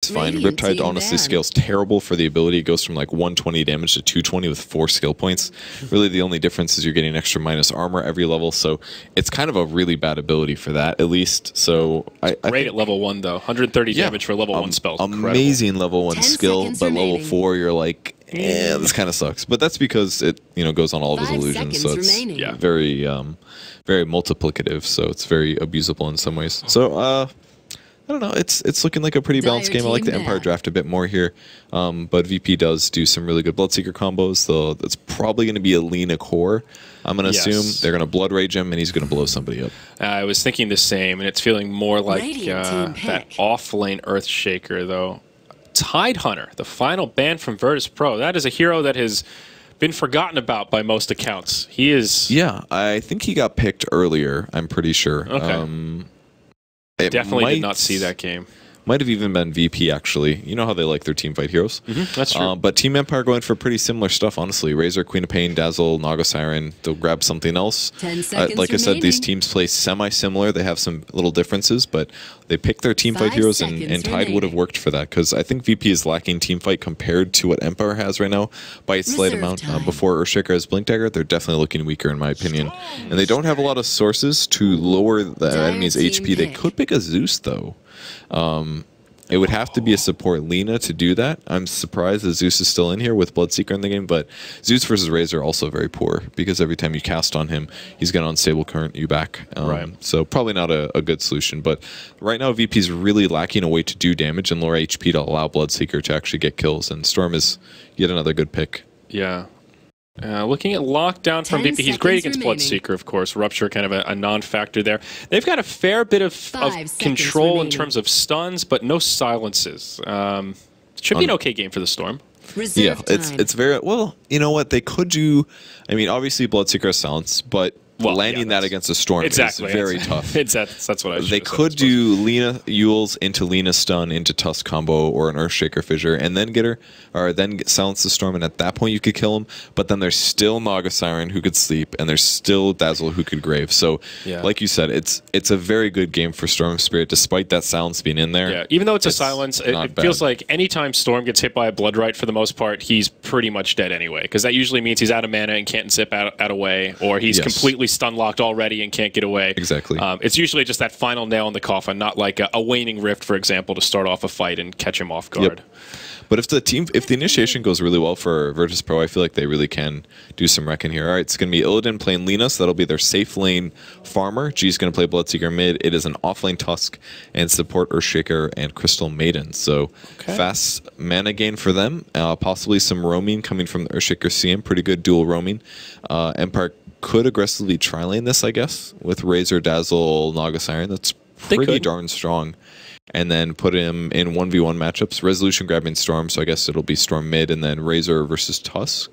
scales fine. Riptide honestly scales terrible for the ability. It goes from like 120 damage to 220 with 4 skill points. Really the only difference is you're getting extra minus armor every level, so it's kind of a really bad ability for that, at least. So I great at level 1 though. 130 damage for level 1 spell. Amazing level 1 skill, but level 4 you're like, this kind of sucks. But that's because it goes on all of his illusions, so it's very very multiplicative, so it's very abusable in some ways. So I don't know, it's looking like a pretty balanced game. I like the Empire draft a bit more here, but VP does do some really good Bloodseeker combos, though that's probably going to be a Lina core. I'm going to assume they're going to Blood Rage him, and he's going to blow somebody up. I was thinking the same, and it's feeling more like that off-lane Earthshaker, though. Tidehunter, the final ban from Virtus.Pro. That is a hero that has been forgotten about by most accounts. He is... Yeah, I think he got picked earlier, I'm pretty sure. Okay. Definitely did not see that game. Might have even been VP, actually. You know how they like their teamfight heroes. That's true. But Team Empire going for pretty similar stuff, honestly. Razor, Queen of Pain, Dazzle, Naga Siren. They'll grab something else. Like I said, these teams play semi-similar. They have some little differences, but they pick their teamfight heroes, and Tide would have worked for that, because I think VP is lacking teamfight compared to what Empire has right now by a slight amount. Before Earthshaker has Blink Dagger, they're definitely looking weaker, in my opinion. And they don't have a lot of sources to lower the enemy's HP. They could pick a Zeus, though. It would have to be a support Lina to do that. I'm surprised that Zeus is still in here with Bloodseeker in the game, but Zeus versus Razor also very poor, because every time you cast on him, he's going to unstable current you back. So probably not a good solution. But right now, VP's really lacking a way to do damage and lower HP to allow Bloodseeker to actually get kills, and Storm is yet another good pick. Yeah. Looking at lockdown from VP, he's great against Bloodseeker, of course. Rupture, kind of a non-factor there. They've got a fair bit of control in terms of stuns, but no silences. Should be an okay game for the Storm. Yeah, it's very... Well, you know what? They could do... I mean, obviously Bloodseeker has silence, but landing that against a Storm is very tough. That's what I should They could do Lina Yules into Lina Stun into Tusk combo or an Earthshaker Fissure, and then get her, or then silence the Storm, and at that point you could kill him. But then there's still Naga Siren who could sleep, and there's still Dazzle who could Grave. So, like you said, it's a very good game for Storm Spirit, despite that silence being in there. Yeah, even though it's a silence, it feels like anytime Storm gets hit by a Bloodrite, for the most part, he's pretty much dead anyway, because that usually means he's out of mana and can't zip out away, or he's completely stun locked already and can't get away. Exactly. It's usually just that final nail in the coffin, not like a waning rift, for example, to start off a fight and catch him off guard. But if the initiation goes really well for Virtus.Pro, I feel like they really can do some wrecking here. All right, it's going to be Illidan playing Lina, so that'll be their safe lane farmer. G's going to play Bloodseeker mid. It is an offlane Tusk and support Earthshaker and Crystal Maiden. So fast mana gain for them. Possibly some roaming coming from the Earthshaker CM. Pretty good dual roaming. Empire could aggressively tri-lane this, I guess, with Razor, Dazzle, Naga Siren. That's pretty darn strong. And then put him in 1v1 matchups. Resolution grabbing Storm, so I guess it'll be Storm mid, and then Razor versus Tusk.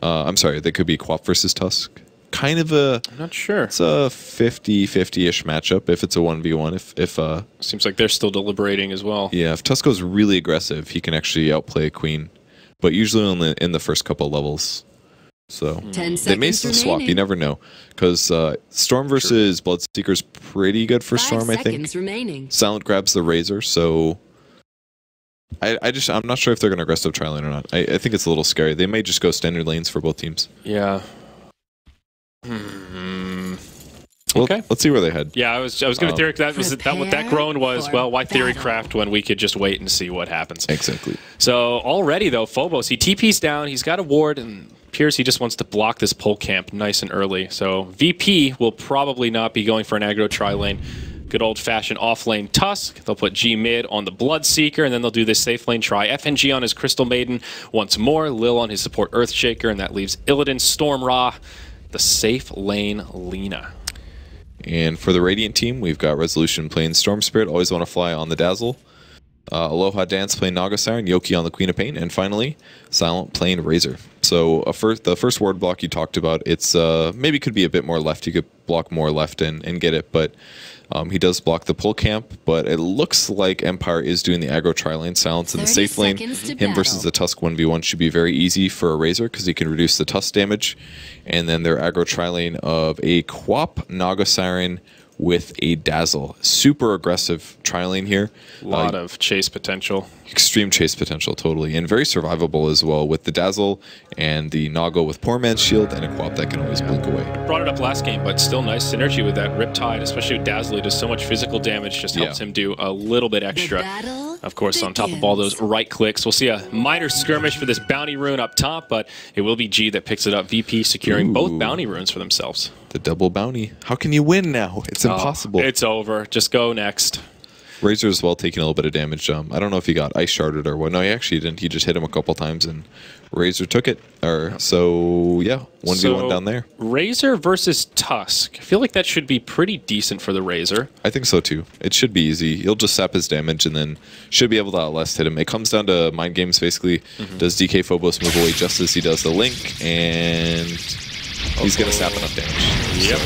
I'm sorry, they could be Quap versus Tusk. Kind of a... I'm not sure. It's a 50-50-ish matchup if it's a 1v1. If seems like they're still deliberating as well. Yeah, if Tusk goes really aggressive, he can actually outplay a Queen. But usually in the first couple levels. So they may still swap. You never know, because Storm versus Bloodseeker is pretty good for Storm. I think Silent grabs the Razor, so I'm not sure if they're going to aggressive tri-lane or not. I think it's a little scary. They may just go standard lanes for both teams. Yeah. Well, let's see where they head. Yeah, I was going to theory that was what that groan was. Well, why theory craft when we could just wait and see what happens? Exactly. So already though, Phobos, he TP's down. He's got a ward, and appears he just wants to block this pole camp nice and early. So VP will probably not be going for an aggro tri-lane. Good old-fashioned off-lane Tusk. They'll put G mid on the Bloodseeker, and then they'll do this safe lane try. FNG on his Crystal Maiden once more. Lil on his support Earthshaker, and that leaves Illidan, Storm Ra, the safe lane Lina. And for the Radiant team, we've got Resolution playing Storm Spirit. Always want to fly on the Dazzle. Aloha Dance playing Naga Siren, Yoki on the Queen of Pain, and finally, Silent playing Razor. So the first ward block you talked about, it's maybe could be a bit more left. You could block more left and get it, but he does block the pull camp. But it looks like Empire is doing the aggro tri-lane Silence in the safe lane. Him versus the Tusk 1v1 should be very easy for a Razor because he can reduce the Tusk damage. And then their aggro tri-lane of a Quap, Naga Siren, with a Dazzle. Super aggressive tri-lane here. A lot of chase potential. Extreme chase potential, totally. And very survivable as well with the Dazzle and the Nago with Poor Man's Shield and a Quap that can always blink away. Brought it up last game, but still nice synergy with that Riptide, especially with Dazzle. He does so much physical damage, just helps him do a little bit extra. Of course, on top of all those right clicks. We'll see a minor skirmish for this bounty rune up top, but it will be G that picks it up. VP securing both bounty runes for themselves. The double bounty. How can you win now? It's impossible. It's over. Just go next. Razor as well taking a little bit of damage. I don't know if he got ice sharded or what. No, he actually didn't. He just hit him a couple times and Razor took it. So yeah, 1v1 down there. Razor versus Tusk. I feel like that should be pretty decent for the Razor. I think so too. It should be easy. He'll just sap his damage and then should be able to outlast hit him. It comes down to mind games basically. Does DK Phobos move away just as he does the Link, and he's going to sap enough damage. Yep.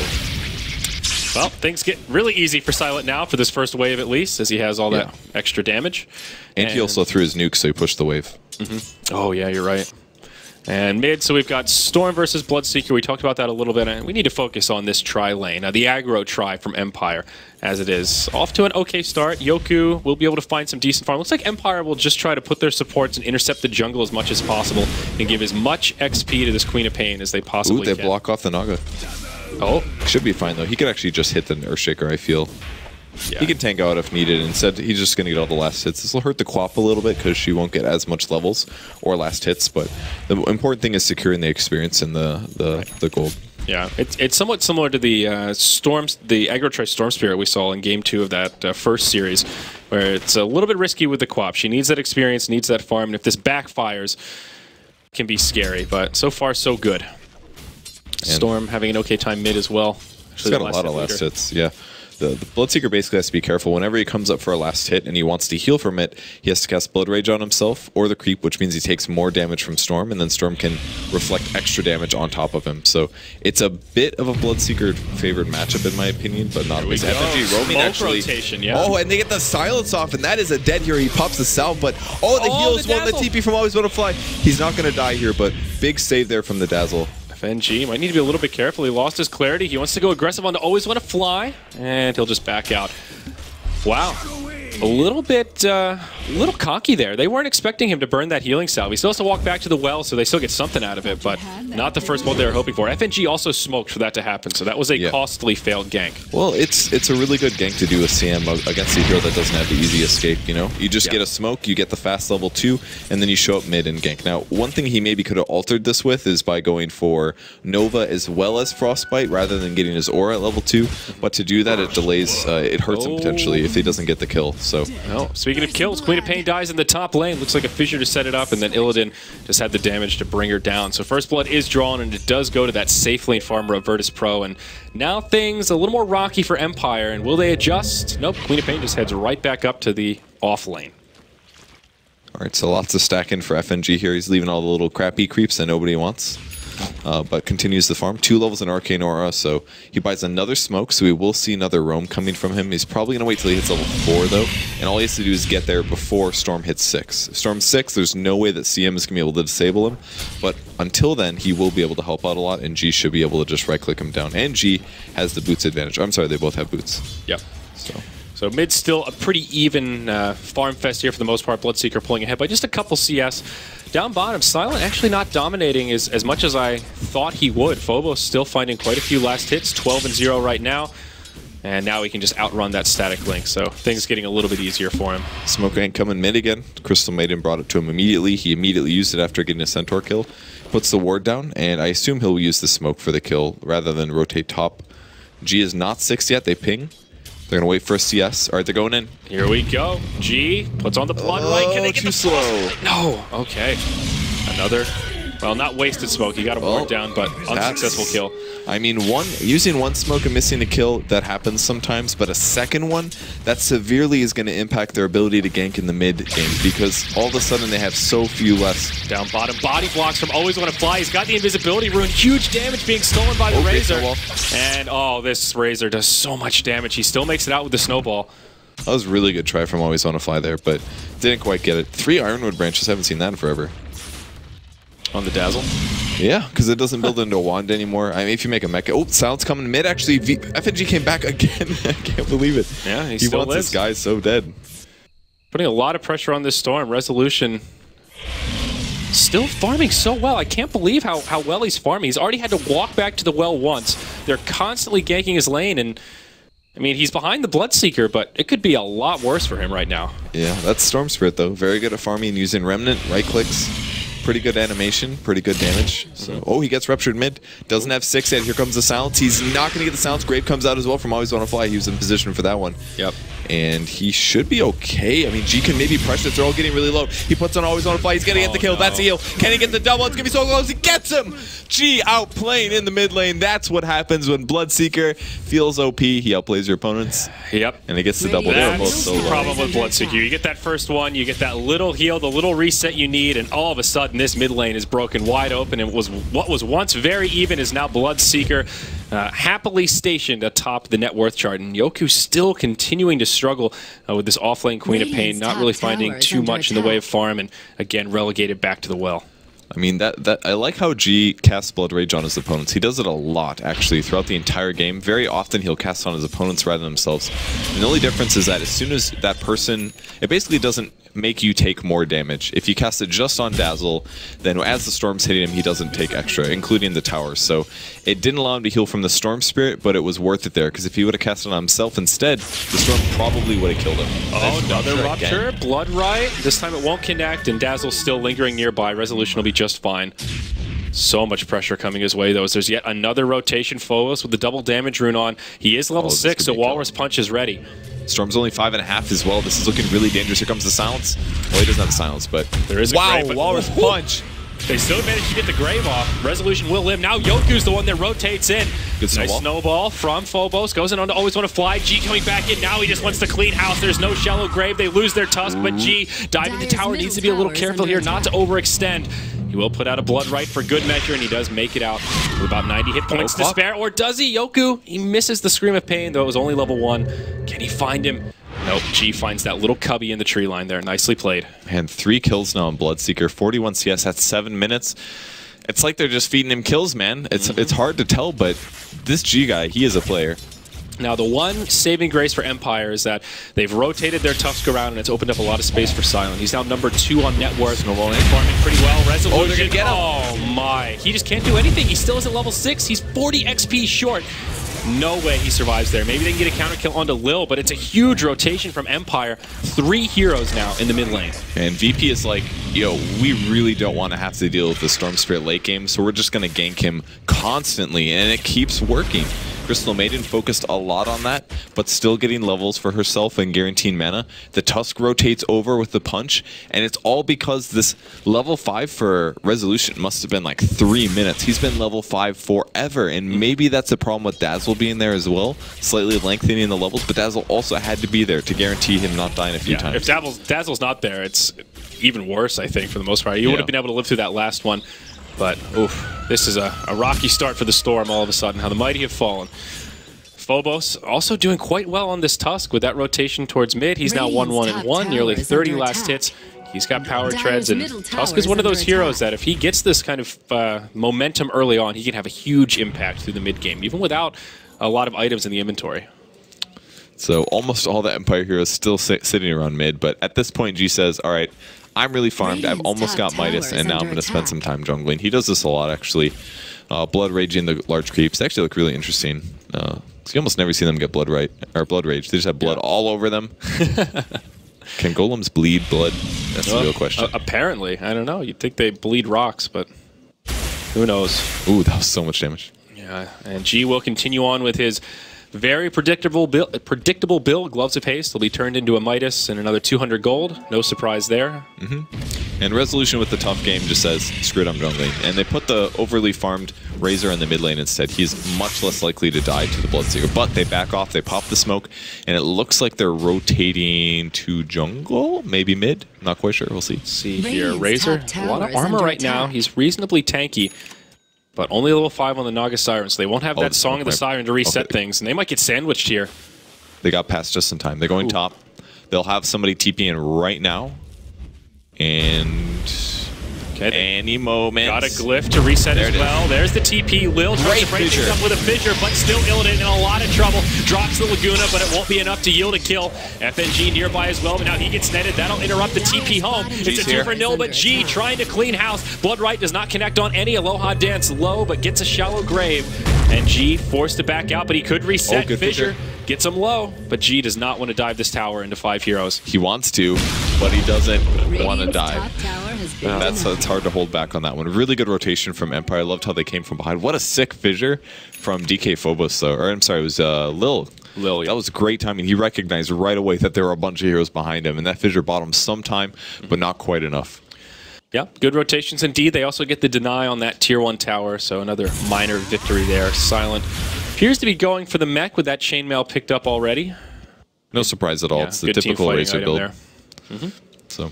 So. Well, things get really easy for Silent now for this first wave at least, as he has all that extra damage. And he also threw his nuke, so he pushed the wave. Oh, yeah, you're right. And mid, so we've got Storm versus Bloodseeker. We talked about that a little bit, and we need to focus on this tri lane. The aggro tri from Empire, as it is. Off to an okay start. Yoku will be able to find some decent farm. Looks like Empire will just try to put their supports and intercept the jungle as much as possible and give as much XP to this Queen of Pain as they possibly can. They block off the Naga. Oh. Should be fine, though. He could actually just hit the Earthshaker, I feel. Yeah. He can tank out if needed. Instead, he's just going to get all the last hits. This will hurt the Quap a little bit because she won't get as much levels or last hits, but the important thing is securing the experience and the gold. Yeah, it's somewhat similar to the the aggro tri Storm Spirit we saw in Game 2 of that first series, where it's a little bit risky with the Quap. She needs that experience, needs that farm, and if this backfires, it can be scary, but so far so good. Storm having an okay time mid as well. She's got a lot of last hits, yeah. The Bloodseeker basically has to be careful. Whenever he comes up for a last hit and he wants to heal from it, he has to cast Blood Rage on himself or the Creep, which means he takes more damage from Storm, and then Storm can reflect extra damage on top of him. So it's a bit of a Bloodseeker favored matchup in my opinion, but not always. FNG roaming actually. Rotation, yeah. Oh, and they get the silence off, and that is a dead hero. He pops the salve, but the heals won the TP from Always Wanna Fly. He's not going to die here, but big save there from the Dazzle. FNG might need to be a little bit careful. He lost his clarity. He wants to go aggressive on the Always Wanna Fly, and he'll just back out. Wow. A little bit, little cocky there. They weren't expecting him to burn that healing salve. He still has to walk back to the well, so they still get something out of it, but not the first blood they were hoping for. FNG also smoked for that to happen, so that was a costly failed gank. Well, it's a really good gank to do with CM against a hero that doesn't have the easy escape, you know? You just get a smoke, you get the fast level 2, and then you show up mid and gank. Now, one thing he maybe could have altered this with is by going for Nova as well as Frostbite rather than getting his aura at level 2, but to do that, it delays, it hurts him potentially if he doesn't get the kill, so... Well, speaking of kills, Queen of Pain dies in the top lane. Looks like a fissure to set it up, and then Illidan just had the damage to bring her down. So first blood is drawn, and it does go to that safe lane farmer of Virtus.Pro. And now things a little more rocky for Empire. And will they adjust? Nope, Queen of Pain just heads right back up to the off lane. All right, so lots of stacking for FNG here. He's leaving all the little crappy creeps that nobody wants. But continues the farm. 2 levels in Arcane Aura, so he buys another smoke, so we will see another roam coming from him. He's probably going to wait till he hits level 4, though, and all he has to do is get there before Storm hits 6. If Storm's 6, there's no way that CM is going to be able to disable him, but until then, he will be able to help out a lot, and G should be able to just right-click him down, and G has the boots advantage. I'm sorry, they both have boots. Yep. So mid's still a pretty even farm fest here for the most part. Bloodseeker pulling ahead by just a couple CS. Down bottom, Silent actually not dominating as much as I thought he would. Phobos still finding quite a few last hits, 12-0 right now. And now he can just outrun that static link, so things getting a little bit easier for him. Smoke ain't coming mid again. Crystal Maiden brought it to him immediately. He immediately used it after getting a Centaur kill. Puts the ward down, and I assume he'll use the smoke for the kill rather than rotate top. G is not 6 yet, they ping. They're going to wait for a CS. All right, they're going in. Here we go. G puts on the blood right. Can they get too slow. No. Okay. Another, well, not wasted smoke. He got a ward down, but unsuccessful kill. I mean, using one smoke and missing a kill, that happens sometimes, but a second one, that severely is going to impact their ability to gank in the mid game because all of a sudden they have so few less. Down bottom, body blocks from Always Wanna Fly. He's got the invisibility rune. Huge damage being stolen by the Razor. And this Razor does so much damage. He still makes it out with the snowball. That was a really good try from Always Wanna Fly there, but didn't quite get it. 3 Ironwood branches, haven't seen that in forever. On the Dazzle. Yeah, because it doesn't build into a wand anymore. I mean, if you make a mecha... Oh, Silence coming mid, actually. FNG came back again. I can't believe it. Yeah, he still wants lives. This guy so dead. Putting a lot of pressure on this Storm. Resolution still farming so well. I can't believe how well he's farming. He's already had to walk back to the well once. They're constantly ganking his lane, and I mean, he's behind the Bloodseeker, but it could be a lot worse for him right now. Yeah, that's Storm Spirit, though. Very good at farming, using Remnant, right clicks. Pretty good animation, pretty good damage. So, oh, he gets ruptured mid. Doesn't have 6 yet. Here comes the Silence. He's not going to get the Silence. Grave comes out as well from Always Wanna Fly. He was in position for that one. Yep. And he should be okay. I mean, G can maybe pressure. They're all getting really low. He puts on Always Wanna Fly. He's going to get the kill. No. That's the heal. Can he get the double? It's going to be so close. He gets him. G outplaying in the mid lane. That's what happens when Bloodseeker feels OP. He outplays your opponents. Yep. And he gets the double. That's so the problem with Bloodseeker. You get that first one, you get that little heal, the little reset you need, and all of a sudden this mid lane is broken wide open. And what was once very even is now Bloodseeker happily stationed atop the net worth chart. And Yoku still continuing to struggle with this offlane Queen of Pain, not really finding too much in the way of farm, and again relegated back to the well. I mean, I like how G casts Blood Rage on his opponents. He does it a lot, actually, throughout the entire game. Very often, he'll cast on his opponents rather than themselves. And the only difference is that as soon as that person... It basically doesn't make you take more damage. If you cast it just on Dazzle, then as the Storm's hitting him, he doesn't take extra, including the towers. So it didn't allow him to heal from the Storm Spirit, but it was worth it there, because if he would have cast it on himself instead, the Storm probably would have killed him. Oh, another Rupture, Blood Right. This time it won't connect, and Dazzle's still lingering nearby. Resolution will be just fine. So much pressure coming his way, though, as there's yet another rotation. Phobos with the double damage rune on. He is level 6, so Walrus Punch is ready. Storm's only 5.5 as well. This is looking really dangerous. Here comes the Silence. Well, he doesn't have the Silence, but there is a wow, Grave, Walrus Punch. They still managed to get the Grave off. Resolution will live. Now Yoku's the one that rotates in. Good snowball. Nice snowball from Phobos. Goes in on to Always Wanna Fly. G coming back in. Now he just wants to clean house. There's no shallow Grave. They lose their Tusk, but G diving the tower needs to be a little careful here not to overextend. He will put out a Blood Right for good measure, and he does make it out with about 90 hit points to spare. Or does he? Yoku, he misses the Scream of Pain, though it was only level 1. Can he find him? Nope, G finds that little cubby in the tree line there. Nicely played. And 3 kills now on Bloodseeker. 41 CS at 7 minutes. It's like they're just feeding him kills, man. It's hard to tell, but this G guy, he is a player. Now, the one saving grace for Empire is that they've rotated their Tusk around, and it's opened up a lot of space for Silent. He's now number 2 on net worth. Snowball farming pretty well. Resolution. Oh, they're gonna get him. Oh, my. He just can't do anything. He still is at level 6. He's 40 XP short. No way he survives there. Maybe they can get a counter kill onto Lil, but it's a huge rotation from Empire. 3 heroes now in the mid lane. And VP is like, yo, we really don't want to have to deal with the Storm Spirit late game, so we're just going to gank him constantly, and it keeps working. Crystal Maiden focused a lot on that, but still getting levels for herself and guaranteeing mana. The Tusk rotates over with the punch, and it's all because this level 5 for Resolution must have been like 3 minutes. He's been level 5 forever, and maybe that's a problem with Dazzle being there as well, slightly lengthening the levels, but Dazzle also had to be there to guarantee him not dying a few times. If Dazzle's not there, it's even worse, I think, for the most part. You would have been able to live through that last one. But, oof, this is a rocky start for the Storm all of a sudden. How the mighty have fallen. Phobos also doing quite well on this Tusk with that rotation towards mid. He's now 1-1-1, nearly 30 last hits. He's got power treads, and Tusk is one of those heroes that if he gets this kind of momentum early on, he can have a huge impact through the mid game, even without a lot of items in the inventory. So almost all the Empire heroes still sitting around mid, but at this point G says, all right, I'm really farmed. I've almost got Midas, and now I'm going to spend some time jungling. He does this a lot, actually. Blood Raging the large creeps. They actually look really interesting. You almost never see them get Blood Rage. They just have blood all over them. Can golems bleed blood? That's the real question. Apparently. I don't know. You'd think they bleed rocks, but who knows? Ooh, that was so much damage. Yeah, and G will continue on with his very predictable build. Gloves of Haste will be turned into a Midas and another 200 gold. No surprise there. And Resolution with the tough game just says, screw it, I'm jungling. And they put the overly farmed Razor in the mid lane instead. He's much less likely to die to the Bloodseeker. But they back off, they pop the smoke, and it looks like they're rotating to jungle, maybe mid. Not quite sure, we'll see. Let's see here, Razor, a lot of armor right now. He's reasonably tanky. But only level 5 on the Naga Siren, so they won't have that Song of the Siren to reset things, and they might get sandwiched here. They got past just in time. They're going top. They'll have somebody TP in right now. And Any moment. Got a glyph to reset as well. There's the TP. Lil tries to break things up with a fissure, but still Illidan in a lot of trouble. Drops the Laguna, but it won't be enough to yield a kill. FNG nearby as well, but now he gets netted. That'll interrupt the TP home. It's a 2 for nil, but G trying to clean house. Bloodright does not connect on any. Aloha Dance low, but gets a shallow grave. And G forced to back out, but he could reset. Fissure gets him low, but G does not want to dive this tower into 5 heroes. He wants to, but he doesn't want to dive. It's hard to hold back on that one. Really good rotation from Empire. I loved how they came from behind. What a sick fissure from DK Phobos, though. Or I'm sorry, it was Lil. Lil, that was great timing. He recognized right away that there were a bunch of heroes behind him, and that fissure bought him some time, but not quite enough. Yeah, good rotations indeed. They also get the deny on that tier 1 tower, so another minor victory there. Silent appears to be going for the mech with that chainmail picked up already. No surprise at all. It's the typical Razor build. So,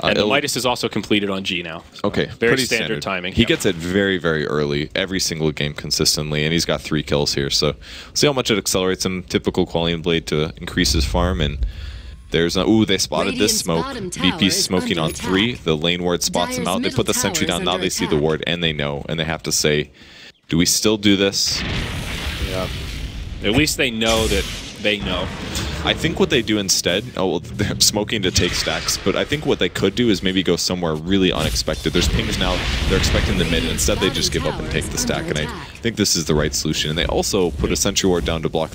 and the Midas is also completed on G now. So okay, very standard timing. He gets it very, very early, every single game consistently, and he's got 3 kills here. So, we'll see how much it accelerates him. Typical Qualian Blade to increase his farm, and there's they spotted this smoke. VP's smoking on 3. The lane ward spots him out. They put the sentry down. Now they see the ward, and they know, and they have to say, do we still do this? Yeah. At least they know that they know. I think what they do instead, they're smoking to take stacks, but I think what they could do is maybe go somewhere really unexpected. There's pings now, they're expecting the mid, and instead they just give up and take the stack, and I think this is the right solution. And they also put a sentry ward down to block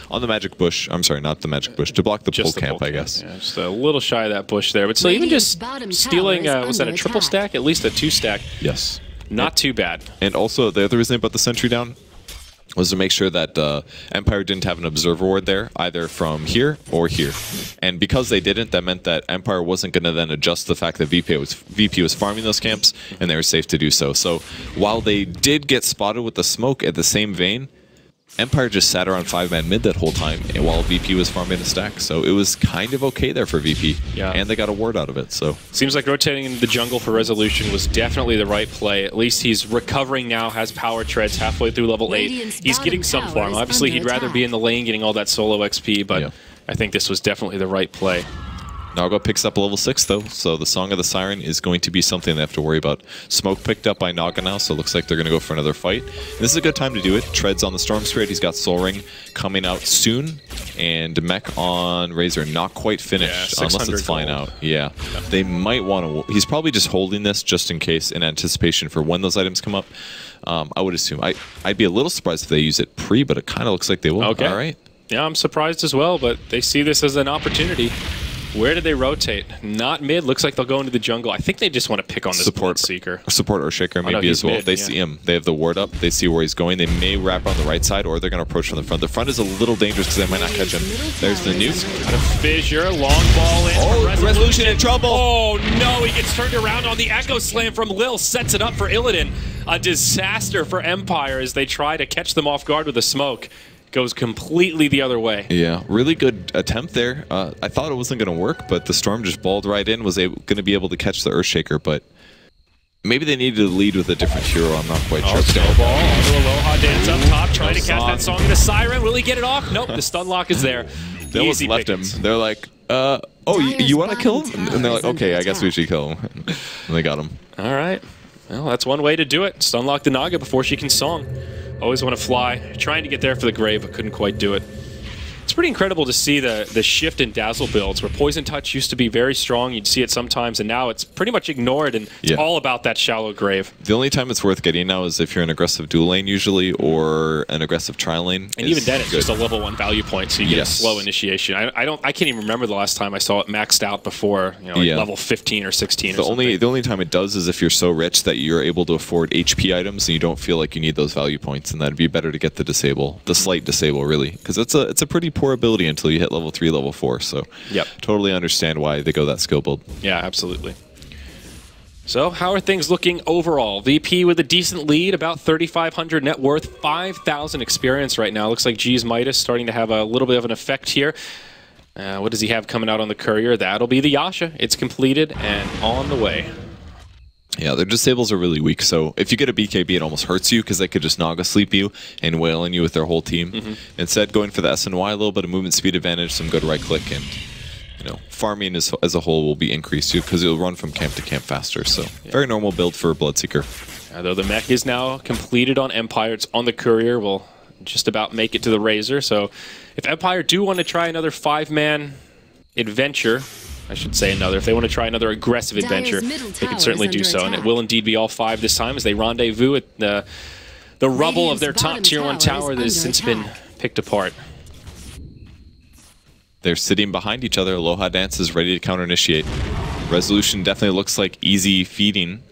on the magic bush, I'm sorry, not the magic bush, to block the pole camp, I guess. Yeah, just a little shy of that bush there, but so even just stealing, was that a triple stack? At least a 2 stack. Yes. Not too bad. And also, the other reason they put the sentry down was to make sure that Empire didn't have an observer ward there, either from here or here. And because they didn't, that meant that Empire wasn't going to then adjust the fact that VP was farming those camps, and they were safe to do so. So while they did get spotted with the smoke at the same vein, Empire just sat around 5-man mid that whole time while VP was farming a stack. So it was kind of okay there for VP. Yeah. And they got a ward out of it. So seems like rotating into the jungle for resolution was definitely the right play. At least he's recovering now, has power treads halfway through level 8. He's getting some farm. Obviously, he'd rather be in the lane getting all that solo XP, but I think this was definitely the right play. Naga picks up level 6 though, so the Song of the Siren is going to be something they have to worry about. Smoke picked up by Naga now, so it looks like they're going to go for another fight. This is a good time to do it. Treads on the Storm Spirit, he's got Soul Ring coming out soon, and Mech on Razor not quite finished, unless it's flying out. Yeah, they might want to... He's probably just holding this just in case, in anticipation for when those items come up. I would assume. I'd be a little surprised if they use it pre, but it kind of looks like they will. Okay. All right. Yeah, I'm surprised as well, but they see this as an opportunity. Where did they rotate? Not mid. Looks like they'll go into the jungle. I think they just want to pick on this support Seeker. Support or Shaker maybe as well. They see him. They have the ward up. They see where he's going. They may wrap on the right side, or they're going to approach from the front. The front is a little dangerous because they might not catch him. There's the nuke. Got a fissure. Long ball in. Oh, Resolution in trouble. Oh, no. He gets turned around on the Echo Slam from Lil. Sets it up for Illidan. A disaster for Empire as they try to catch them off guard with a smoke. Goes completely the other way. Yeah, really good attempt there. I thought it wasn't going to work, but the Storm just balled right in, was going to be able to catch the Earthshaker, but maybe they needed to lead with a different hero. I'm not quite sure. Snowball onto Aloha Dance up top, trying to catch that Song of the Siren. Will he get it off? Nope, the stun lock is there. They almost left him. They're like, oh, you want to kill him? And they're like, okay, I guess we should kill him. And they got him. All right. Well, that's one way to do it. Stun lock the Naga before she can Song. Always want to fly. Trying to get there for the grave, but couldn't quite do it. It's pretty incredible to see the shift in Dazzle builds, where Poison Touch used to be very strong. You'd see it sometimes, and now it's pretty much ignored, and it's all about that shallow grave. The only time it's worth getting now is if you're an aggressive dual lane, usually, or an aggressive tri-lane. And even then, it's just a level 1 value point, so you get a slow initiation. I can't even remember the last time I saw it maxed out before, like level 15 or 16 or something. The only time it does is if you're so rich that you're able to afford HP items and you don't feel like you need those value points, and that'd be better to get the slight disable, really, because it's a pretty poor ability until you hit level 3, level 4. So totally understand why they go that skill build. Yeah, absolutely. So how are things looking overall? VP with a decent lead, about 3,500 net worth, 5,000 experience right now. Looks like G's Midas starting to have a little bit of an effect here. What does he have coming out on the courier? That'll be the Yasha. It's completed and on the way. Yeah, their disables are really weak, so if you get a BKB, it almost hurts you because they could just Naga sleep you and wail on you with their whole team. Instead, going for the SNY, a little bit of movement speed advantage, some good right click, and you know, farming as a whole will be increased too, because it'll run from camp to camp faster. So very normal build for Bloodseeker. Though the mech is now completed on Empire, it's on the Courier. Will just about make it to the Razor. So if Empire do want to try another 5-man adventure, I should say if they want to try another aggressive adventure, they can certainly do so. And it will indeed be all 5 this time as they rendezvous at the rubble of their top tier 1 tower that has since been picked apart. They're sitting behind each other. Aloha Dance is ready to counter-initiate. Resolution definitely looks like easy feeding.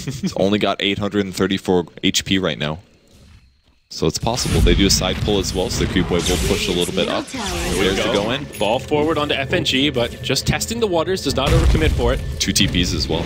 It's only got 834 HP right now. So it's possible. They do a side pull as well, so the creep wave will push a little bit up. There's the go in. Ball forward onto FNG, but just testing the waters, does not overcommit for it. 2 TPs as well.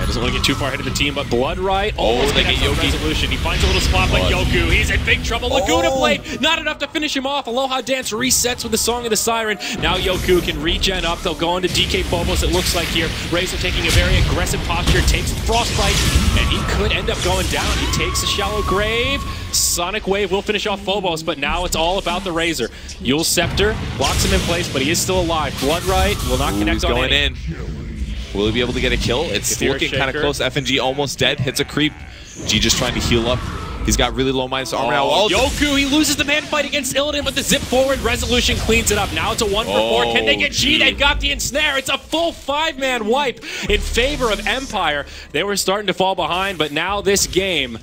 Doesn't want to get too far ahead of the team, but Blood Right. Oh, they get Yoki. Resolution. He finds a little spot like Yoku. He's in big trouble. Laguna Blade, not enough to finish him off. Aloha Dance resets with the Song of the Siren. Now Yoku can regen up. They'll go into DK Phobos, it looks like here. Razor taking a very aggressive posture, takes Frostbite, and he could end up going down. He takes a shallow grave. Sonic Wave will finish off Phobos, but now it's all about the Razor. Yule's Scepter locks him in place, but he is still alive. Blood Right will not connect on going any. in. Will he be able to get a kill? It's looking kind of close. FNG almost dead. Hits a creep. G just trying to heal up. He's got really low minus armor now. Oh, Yoku, he loses the man fight against Illidan, but the zip forward Resolution cleans it up. Now it's a 1 for 4. Can they get G? They've got the ensnare. It's a full 5-man wipe in favor of Empire. They were starting to fall behind, but now this game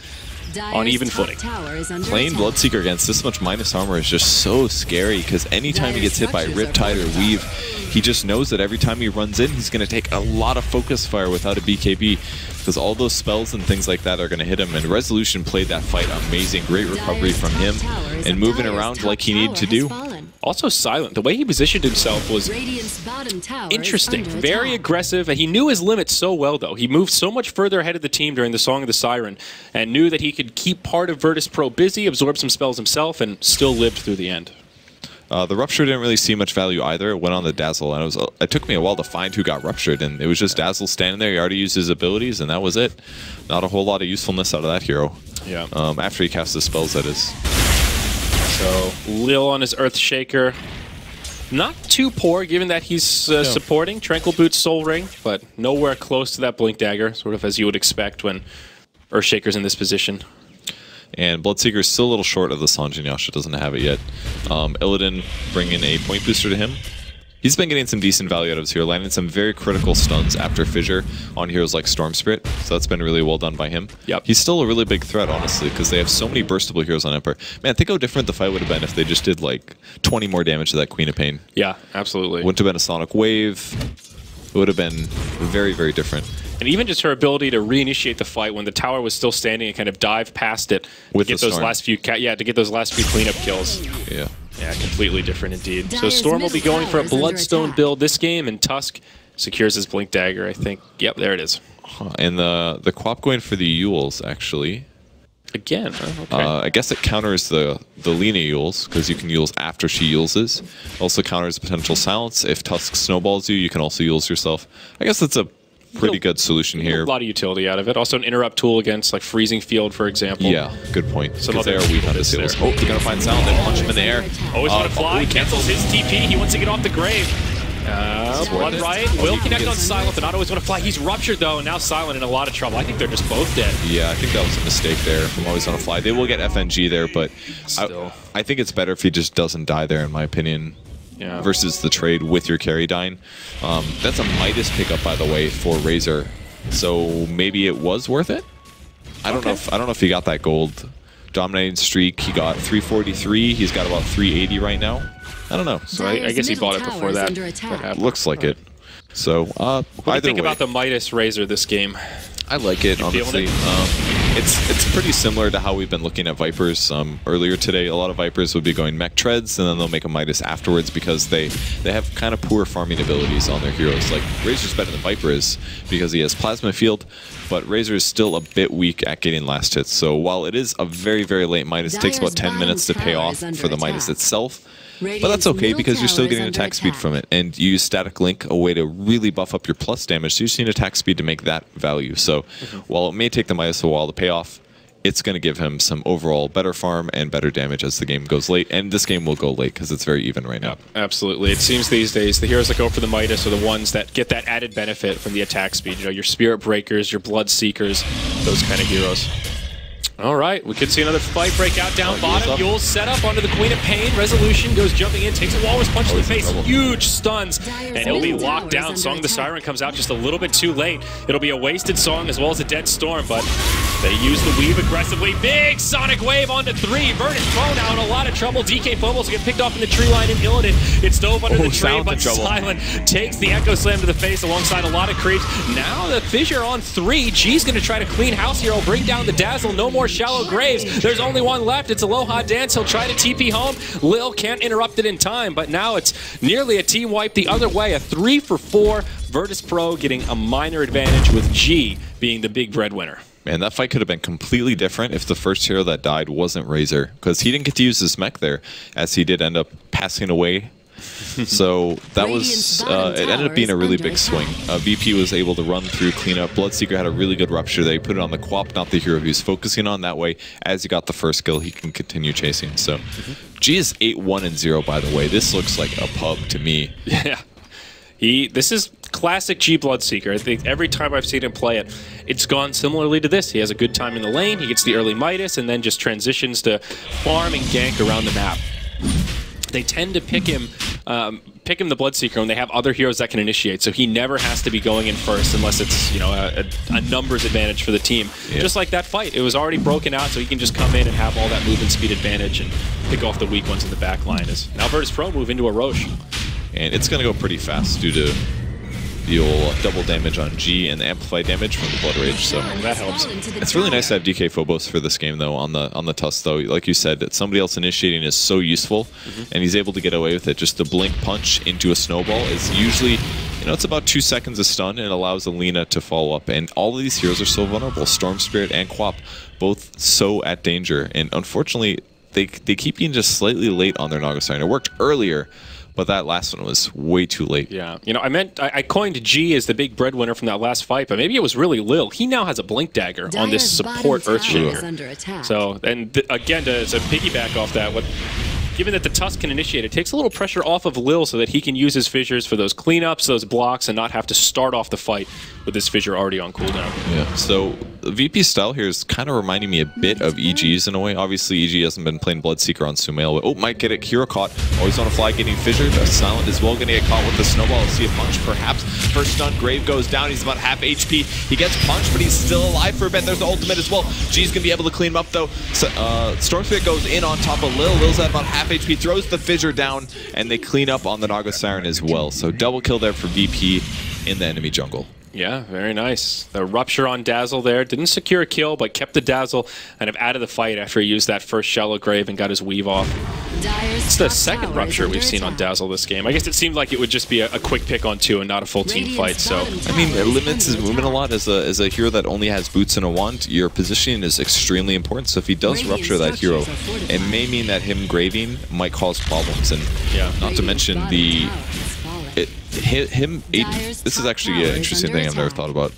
on even footing. Playing Bloodseeker against this much minus armor is just so scary, because anytime he gets hit by Riptide or Weave, he just knows that every time he runs in, he's going to take a lot of focus fire without a BKB, because all those spells and things like that are going to hit him. And Resolution played that fight amazing. Great recovery from him and moving around like he needed to do. Also silent. The way he positioned himself was interesting. Very aggressive. And he knew his limits so well, though. He moved so much further ahead of the team during the Song of the Siren and knew that he could keep part of Virtus.Pro busy, absorb some spells himself, and still lived through the end. The Rupture didn't really see much value either. It went on the Dazzle, and it took me a while to find who got Ruptured, and it was just Dazzle standing there. He already used his abilities, and that was it. Not a whole lot of usefulness out of that hero. Yeah. After he casts his spells, that is. So Lil on his Earthshaker. Not too poor, given that he's supporting Tranquil Boot's Soul Ring, but nowhere close to that Blink Dagger, sort of as you would expect when Earthshaker's in this position. And Bloodseeker is still a little short of the Sanjin. Yasha doesn't have it yet. Illidan bringing a point booster to him. He's been getting some decent value out of his hero, landing some very critical stuns after Fissure on heroes like Storm Spirit. So that's been really well done by him. Yep. He's still a really big threat, honestly, because they have so many burstable heroes on Empire. Man, think how different the fight would have been if they just did like 20 more damage to that Queen of Pain. Yeah, absolutely. Wouldn't have been a Sonic Wave. It would have been very, very different. And even just her ability to reinitiate the fight when the tower was still standing and kind of dive past it with to get those last few cleanup kills. Yeah. Yeah, completely different indeed. So Storm will be going for a Bloodstone build this game, and Tusk secures his Blink Dagger, I think. Yep, there it is. And the Quap going for the Yules, actually. Again, okay. I guess it counters the Lina Yules, because you can Yules after she Yuleses. Also counters potential silence. If Tusk snowballs you, you can also Yules yourself. I guess that's a pretty good solution here. A lot of utility out of it. Also an interrupt tool against like Freezing Field, for example. Yeah, good point. Some other they are weak on this. Oh, they're going to find Silent and punch him in the air. Always want to fly. Cancels his TP. He wants to get off the grave. Blood Right will connect on Silent, but not always want to fly. He's Ruptured, though, and now Silent in a lot of trouble. I think they're just both dead. Yeah, I think that was a mistake there from always want to fly. They will get FNG there, but I think it's better if he just doesn't die there, in my opinion. Yeah. Versus the trade with your carry dying. That's a Midas pickup, by the way, for Razor. So maybe it was worth it. I don't know if he got that gold dominating streak. He got 343. He's got about 380 right now. I don't know. So I guess he bought it before that. Looks like it. So what do you think about the Midas Razor this game? I like it, honestly. It's pretty similar to how we've been looking at Vipers earlier today. A lot of Vipers would be going mech treads, and then they'll make a Midas afterwards because they have kind of poor farming abilities on their heroes. Like, Razor's better than Viper is because he has Plasma Field, but Razor is still a bit weak at getting last hits. So while it is a very, very late Midas, it takes about 10 minutes to pay off for the Midas itself. But that's okay because you're still getting attack speed from it, and you use Static Link, a way to really buff up your plus damage, so you just need attack speed to make that value. So while it may take the Midas a while to pay off, it's going to give him some overall better farm and better damage as the game goes late. And this game will go late because it's very even right now. Absolutely. It seems these days the heroes that go for the Midas are the ones that get that added benefit from the attack speed. You know, your Spirit Breakers, your Blood Seekers, those kind of heroes. All right, we could see another fight break out down bottom. Yule's set up onto the Queen of Pain. Resolution goes jumping in, takes a walrus punch to the face. Huge stuns, and he'll be locked down. Song of the Siren comes out just a little bit too late. It'll be a wasted Song as well as a dead Storm, but they use the weave aggressively. Big Sonic Wave onto 3. Virtus.Pro now in a lot of trouble. DK Phobos will get picked off in the tree line in Illidan. It's dove under the tree, but Silent takes the Echo Slam to the face alongside a lot of creeps. Now the Fissure on 3. G's going to try to clean house here. He'll bring down the Dazzle. No more shallow graves. There's only one left. It's Aloha Dance. He'll try to TP home. Lil can't interrupt it in time, but now it's nearly a team wipe the other way. A 3-for-4. Virtus.Pro getting a minor advantage with G being the big breadwinner. Man, that fight could have been completely different if the first hero that died wasn't Razor, because he didn't get to use his mech there, as he did end up passing away. So that was, it ended up being a really big swing. VP was able to run through, clean up. Bloodseeker had a really good rupture. They put it on the Quap, not the hero he was focusing on. That way, as he got the first kill, he can continue chasing. So G is 8-1-0, by the way. This looks like a pub to me. Yeah. This is classic G Bloodseeker. I think every time I've seen him play it, it's gone similarly to this. He has a good time in the lane, he gets the early Midas, and then just transitions to farm and gank around the map. They tend to pick him the Bloodseeker when they have other heroes that can initiate, so he never has to be going in first unless it's, you know, a numbers advantage for the team. Yeah. Just like that fight, it was already broken out, so he can just come in and have all that movement speed advantage and pick off the weak ones in the back line. As now Virtus.Pro move into a Roche. And it's going to go pretty fast due to the old double damage on G and the amplified damage from the Blood Rage, so that helps. It's really nice to have DK Phobos for this game, though, on the Tusk, though. Like you said, that somebody else initiating is so useful, and he's able to get away with it. Just a blink punch into a snowball is usually, you know, it's about 2 seconds of stun, and it allows Alina to follow up. And all of these heroes are so vulnerable. Storm Spirit and Quap, both so at danger. And unfortunately, they keep being just slightly late on their Naga Siren. It worked earlier, but that last one was way too late. Yeah, you know, I coined G as the big breadwinner from that last fight, but maybe it was really Lil. He now has a Blink Dagger on this support Earthshaker. So, and again, to piggyback off that, given that the Tusk can initiate, it takes a little pressure off of Lil so that he can use his fissures for those cleanups, those blocks, and not have to start off the fight with his fissure already on cooldown. Yeah, so VP's style here is kind of reminding me a bit of EG's in a way. Obviously, EG hasn't been playing Bloodseeker on Sumail, but might get it. Hero caught. Always on a fly, getting fissured. Silent as well, going to get caught with the snowball. Let's see a punch, perhaps. First stun, Grave goes down. He's about half HP. He gets punched, but he's still alive for a bit. There's the ultimate as well. G's going to be able to clean him up, though. So, Storm Spirit goes in on top of Lil. Lil's at about half HP, throws the fissure down, and they clean up on the Naga Siren as well. So double kill there for VP in the enemy jungle. Yeah, very nice. The rupture on Dazzle there. Didn't secure a kill, but kept the Dazzle kind of out of the fight after he used that first Shallow Grave and got his weave off. It's the second rupture we've seen on Dazzle this game. I guess it seemed like it would just be a quick pick on 2 and not a full team fight. So I mean, it limits his movement a lot. As a hero that only has boots and a wand, your positioning is extremely important. So if he does rupture that hero, it may mean that him graving might cause problems. And not to mention the... This is actually an interesting thing I've never thought about.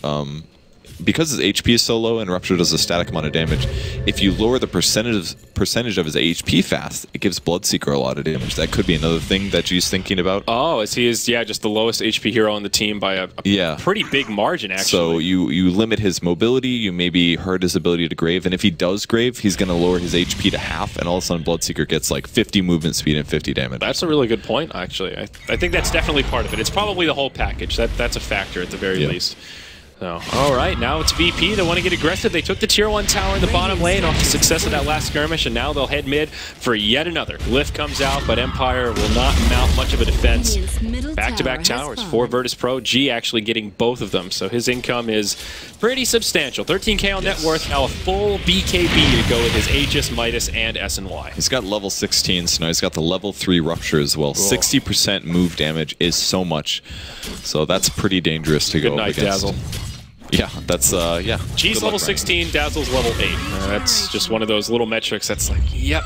Because his HP is so low and Rupture does a static amount of damage, if you lower the percentage of his HP fast, it gives Bloodseeker a lot of damage. That could be another thing that G's thinking about. Oh, as he is, just the lowest HP hero on the team by a pretty big margin, actually. So you limit his mobility, you maybe hurt his ability to grave, and if he does grave, he's going to lower his HP to half, and all of a sudden Bloodseeker gets like 50 movement speed and 50 damage. That's a really good point, actually. I think that's definitely part of it. It's probably the whole package. That's a factor at the very least. So, all right, now it's VP. They want to get aggressive. They took the tier 1 tower in the bottom lane off the success of that last skirmish, and now they'll head mid for yet another. Lift comes out, but Empire will not mount much of a defense. Back-to-back towers for Virtus.Pro. G actually getting both of them, so his income is pretty substantial. 13K on net worth, now a full BKB to go with his Aegis, Midas, and SNY. He's got level 16, so now he's got the level 3 Rupture as well. 60% move damage is so much, so that's pretty dangerous to go up against. Good night, Dazzle. Yeah, that's, G's level 16, Dazzle's level 8. That's just one of those little metrics that's like, yep.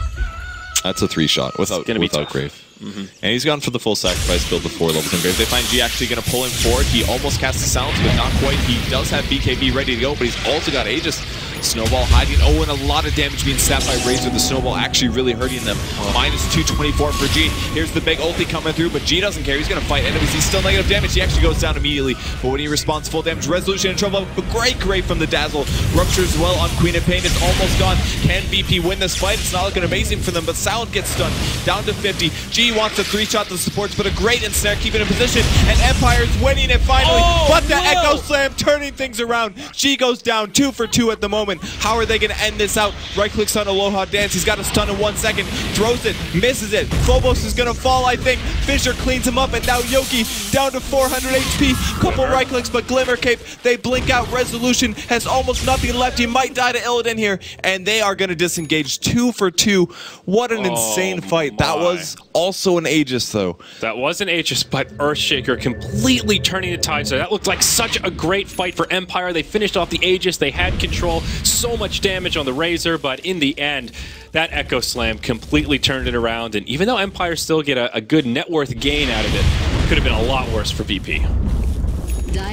That's a 3-shot without Grave. And he's gone for the full sacrifice, build the 4 levels in Grave. They find G actually going to pull him forward. He almost casts the silence, but not quite. He does have BKB ready to go, but he's also got Aegis Snowball hiding. Oh, and a lot of damage being snapped by Razor. The Snowball actually really hurting them. Minus 224 for G. Here's the big ulti coming through, but G doesn't care. He's going to fight enemies. He's still negative damage. He actually goes down immediately. But when he responds full damage, Resolution in trouble. But great from the Dazzle. Rupture as well on Queen of Pain. It's almost gone. Can VP win this fight? It's not looking amazing for them, but Silent gets stunned. Down to 50. G wants to 3-shot the supports, but a great ensnare keeping in position. And Empire's winning it finally. But the Echo Slam turning things around. G goes down 2 for 2 at the moment. How are they going to end this out? Right clicks on Aloha Dance. He's got a stun in 1 second. Throws it. Misses it. Phobos is going to fall, I think. Fisher cleans him up, and now Yoki down to 400 HP. Couple right clicks, but Glimmer Cape. They blink out. Resolution has almost nothing left. He might die to Illidan here, and they are going to disengage 2 for 2. What an insane fight. That was also an Aegis, though. That was an Aegis, but Earthshaker completely turning the tide. So that looked like such a great fight for Empire. They finished off the Aegis. They had control. So much damage on the Razor, but in the end, that Echo Slam completely turned it around. And even though Empire still get a good net worth gain out of it, could have been a lot worse for VP.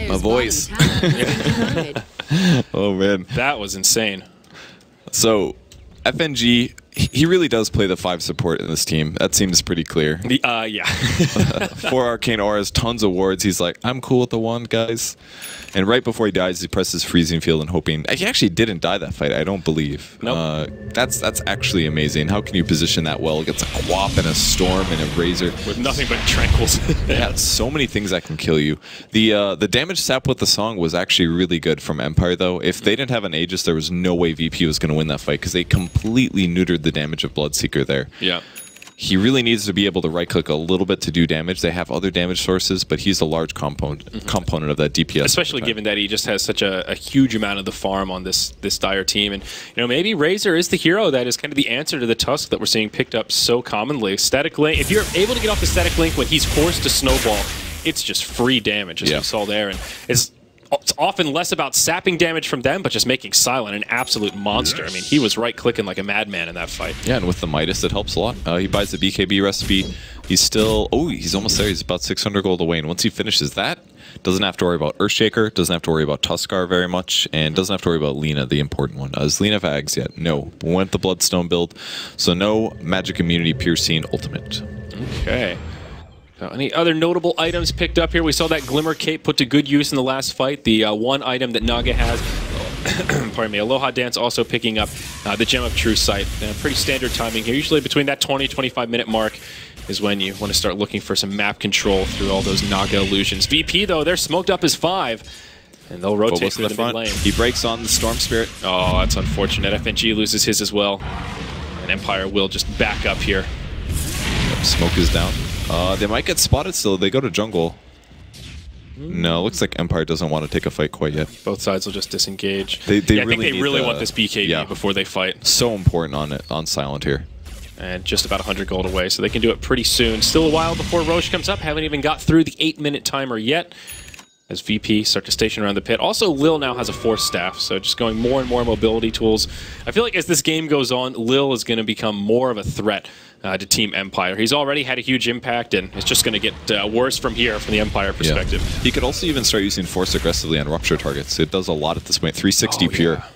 My voice. Oh, man. That was insane. So, FNG, he really does play the 5 support in this team. That seems pretty clear. Yeah. 4 Arcane Auras, tons of wards. He's like, I'm cool with the wand, guys. And right before he dies, he presses Freezing Field and hoping... He actually didn't die that fight, I don't believe. Nope. That's actually amazing. How can you position that well against a Quap and a Storm and a Razor? With nothing but Tranquils. Yeah, so many things that can kill you. The damage sap with the song was actually really good from Empire, though. If they didn't have an Aegis, there was no way VP was going to win that fight because they completely neutered the damage of Bloodseeker there. Yeah. He really needs to be able to right-click a little bit to do damage. They have other damage sources, but he's a large component of that DPS. Especially given that he just has such a huge amount of the farm on this Dire team. And, you know, maybe Razor is the hero that is kind of the answer to the Tusk that we're seeing picked up so commonly. Static Link, if you're able to get off the Static Link when he's forced to snowball, it's just free damage, as we saw there. And it's often less about sapping damage from them, but just making Silent an absolute monster. I mean, he was right-clicking like a madman in that fight. Yeah, and with the Midas, it helps a lot. He buys the BKB recipe. He's still... Oh, he's almost there. He's about 600 gold away. And once he finishes that, doesn't have to worry about Earthshaker, doesn't have to worry about Tuskar very much, and doesn't have to worry about Lina, the important one. Does Lina have Ags yet? No. We went the Bloodstone build, so no Magic Immunity Piercing Ultimate. Okay. Any other notable items picked up here? We saw that Glimmer Cape put to good use in the last fight. The one item that Naga has, pardon me, Aloha Dance also picking up the Gem of True Sight. Pretty standard timing here. Usually between that 20-25 minute mark is when you want to start looking for some map control through all those Naga illusions. VP, though, they're smoked up as 5. And they'll rotate to the front. Lane. He breaks on the Storm Spirit. Oh, that's unfortunate. FNG loses his as well. And Empire will just back up here. Yep, smoke is down. They might get spotted still. They go to jungle. No, looks like Empire doesn't want to take a fight quite yet. Both sides will just disengage. I think they really want this BKB before they fight. So important on Silent here. And just about 100 gold away, so they can do it pretty soon. Still a while before Roche comes up. Haven't even got through the 8-minute timer yet. As VP start to station around the pit. Also, Lil now has a Force Staff, so just going more and more mobility tools. I feel like as this game goes on, Lil is going to become more of a threat to Team Empire. He's already had a huge impact, and it's just going to get worse from here, from the Empire perspective. Yeah. He could also even start using Force aggressively on Rupture targets. It does a lot at this point. 360 pure. Yeah.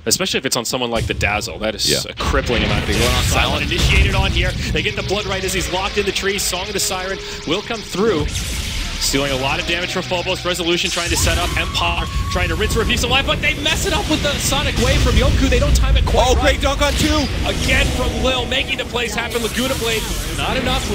Especially if it's on someone like the Dazzle. That is a crippling amount of things. Silent initiated on here. They get the blood right as he's locked in the trees. Song of the Siren will come through. Stealing a lot of damage from Phobos. Resolution trying to set up. Empire trying to rinse Repeat alive, but they mess it up with the Sonic Wave from Yoku. They don't time it quite right. Great dunk on 2. Again from Lil, making the plays happen. Laguna Blade, not enough.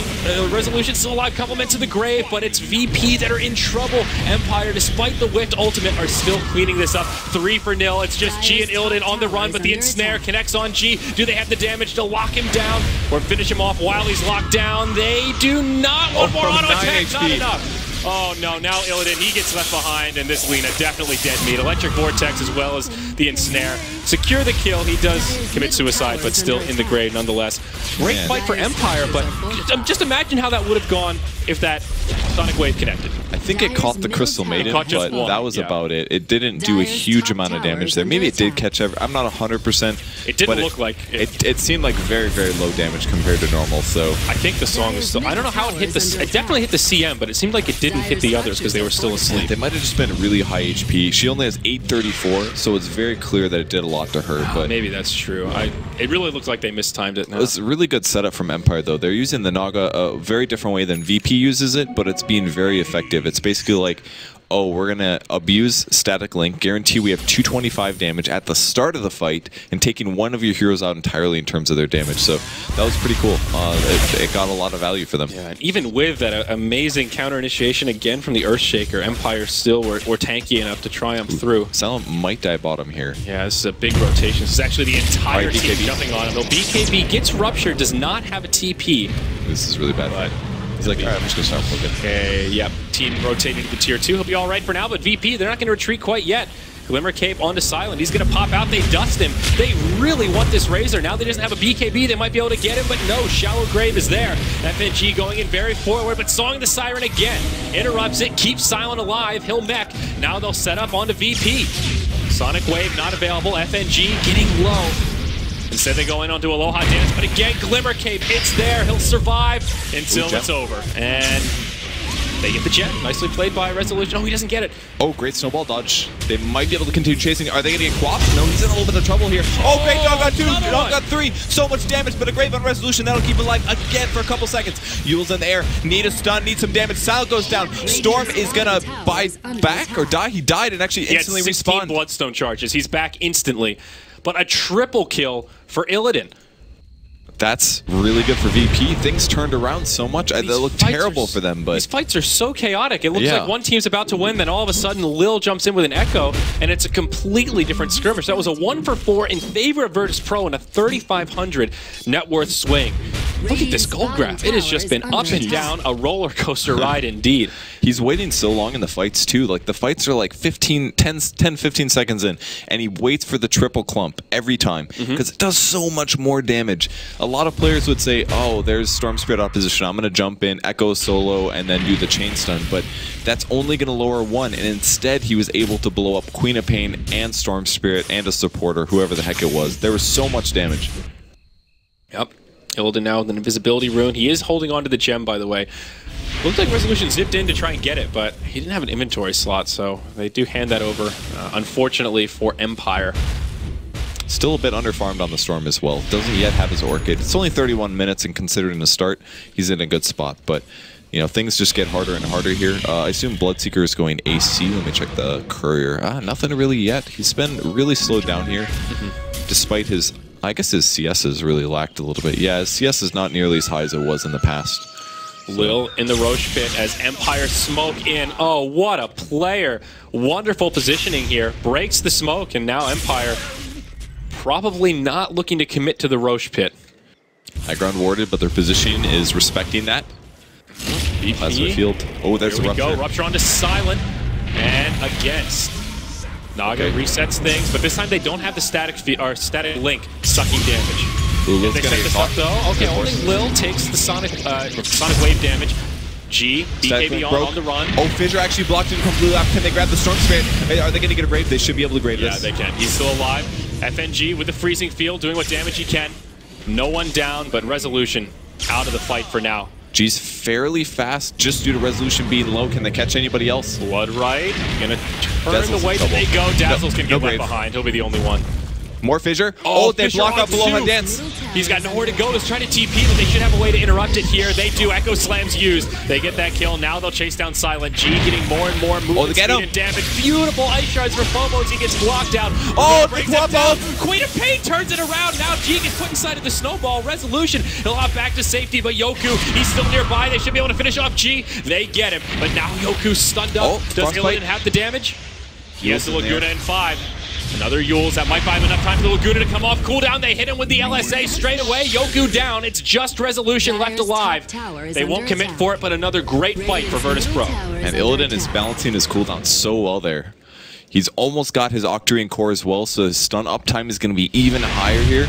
Resolution still alive. Compliment to the grave, but it's VP that are in trouble. Empire, despite the whiffed ultimate, are still cleaning this up. 3-0. It's just G and Illidan on the run, but the ensnare connects on G. Do they have the damage to lock him down or finish him off while he's locked down? They do not. One more auto attack, not enough. Oh no, now Illidan, he gets left behind, and this Lina definitely dead meat. Electric Vortex as well as the ensnare. Secure the kill, he does commit suicide, but still in the grave nonetheless. Great fight for Empire, but just imagine how that would have gone if that Sonic Wave connected. I think it caught the Crystal Maiden, Caught just but one, that was yeah. about it. It didn't do a huge amount of damage there. Maybe it did catch I'm not 100%. It didn't look like it. It seemed like very, very low damage compared to normal, so... I think the song is still... I don't know how it hit the... It definitely hit the CM, but it seemed like it didn't hit the others because they were still asleep. They might have just been really high HP. She only has 834, so it's very clear that it did a lot to her, but... Maybe that's true. It really looks like they mistimed it now. It was a really good setup from Empire, though. They're using the Naga a very different way than VP uses it, but it's being very effective. It's basically like, oh, we're going to abuse static link, guarantee we have 225 damage at the start of the fight, and taking one of your heroes out entirely in terms of their damage. So that was pretty cool. It got a lot of value for them. Yeah, and even with that amazing counter initiation again from the Earthshaker, Empire still were tanky enough to triumph through. Silent might die bottom here. Yeah, this is a big rotation. This is actually the entire team jumping on him. Though BKB gets ruptured, does not have a TP. This is really bad. But he's like, all right, I'm just going to start looking. Okay, yep. Team rotating to the tier 2. He'll be all right for now, but VP, they're not going to retreat quite yet. Glimmer Cape onto Silent. He's going to pop out. They dust him. They really want this Razor. Now they doesn't have a BKB. They might be able to get him, but no. Shallow Grave is there. FNG going in very forward, but Song the Siren again. Interrupts it, keeps Silent alive. He'll mech. Now they'll set up onto VP. Sonic Wave not available. FNG getting low. Instead, they go in onto Aloha Dance, but again, Glimmer Cape, it's there. He'll survive until it's over. And they get the gem. Nicely played by Resolution. Oh, he doesn't get it. Oh, great snowball dodge. They might be able to continue chasing. Are they going to get quaffed? No, he's in a little bit of trouble here. Oh, great dog got 2. Dog got 3. So much damage, but a great on Resolution. That'll keep him alive again for a couple seconds. Yule's in the air. Need a stun, need some damage. Silent goes down. Storm is going to buy back or die. He died and actually instantly respawned. 16 Bloodstone charges. He's back instantly. But a triple kill for Illidan. That's really good for VP. Things turned around so much. They look terrible for them, but these fights are so chaotic. It looks like one team's about to win, then all of a sudden Lil jumps in with an Echo, and it's a completely different skirmish. That was a 1-for-4 in favor of Virtus.Pro and a 3,500 net worth swing. Look at this gold graph. It has just been up and down, a roller coaster ride indeed. He's waiting so long in the fights too. Like the fights are like 10, 15 seconds in, and he waits for the triple clump every time because it does so much more damage. A lot of players would say, oh, there's Storm Spirit opposition. I'm going to jump in, Echo solo, and then do the chain stun. But that's only going to lower one. And instead, he was able to blow up Queen of Pain and Storm Spirit and a supporter, whoever the heck it was. There was so much damage. Yep. Illidan now with an invisibility rune. He is holding on to the gem, by the way. Looked like Resolution zipped in to try and get it, but he didn't have an inventory slot, so they do hand that over, unfortunately, for Empire. Still a bit underfarmed on the Storm as well. Doesn't yet have his Orchid. It's only 31 minutes, and considering the start, he's in a good spot. But, you know, things just get harder and harder here. I assume Bloodseeker is going AC. Let me check the Courier. Nothing really yet. He's been really slowed down here, despite his... I guess his CS has really lacked a little bit. Yeah, his CS is not nearly as high as it was in the past. Lil in the Roche pit as Empire smoke in. Oh, what a player. Wonderful positioning here. Breaks the smoke, and now Empire probably not looking to commit to the Roche pit. High ground warded, but their positioning is respecting that. Plasma field. Oh, there's a Rupture. Here we go. Rupture onto Silent. And against Naga resets things, but this time they don't have the static link sucking damage. Lil's they gonna set get this up though. Okay, only Lil takes the Sonic Wave damage. G, BKB on the run. Oh, Fissure actually blocked him completely off. Can they grab the Storm Spirit? Are they going to get a grave? They should be able to grave this. Yeah, they can. He's still alive. FNG with the freezing field, doing what damage he can. No one down, but Resolution out of the fight for now. G's fairly fast just due to Resolution being low. Can they catch anybody else? Blood right. Gonna turn the way that they go. Dazzle's gonna get left behind. He'll be the only one. More Fissure. Oh, they block up Aloha Dance. He's got nowhere to go. Let's try to TP, but they should have a way to interrupt it here. They do. Echo Slam's used. They get that kill. Now they'll chase down Silent. G getting more and more movement speed and damage. Beautiful ice shards for Phobos. He gets blocked out. Oh, breaks him down. Queen of Pain turns it around. Now G gets put inside of the snowball. Resolution. He'll hop back to safety, but Yoku, he's still nearby. They should be able to finish off G. They get him, but now Yoku's stunned up. Does Illidan have the damage? He has the Laguna in 5. Another Yules that might buy him enough time for the Laguna to come off cooldown. They hit him with the LSA straight away. Yoku down. It's just Resolution left alive. They won't commit for it, but another great fight for Virtus.Pro. And Illidan is balancing his cooldown so well there. He's almost got his Octarine core as well, so his stun uptime is going to be even higher here.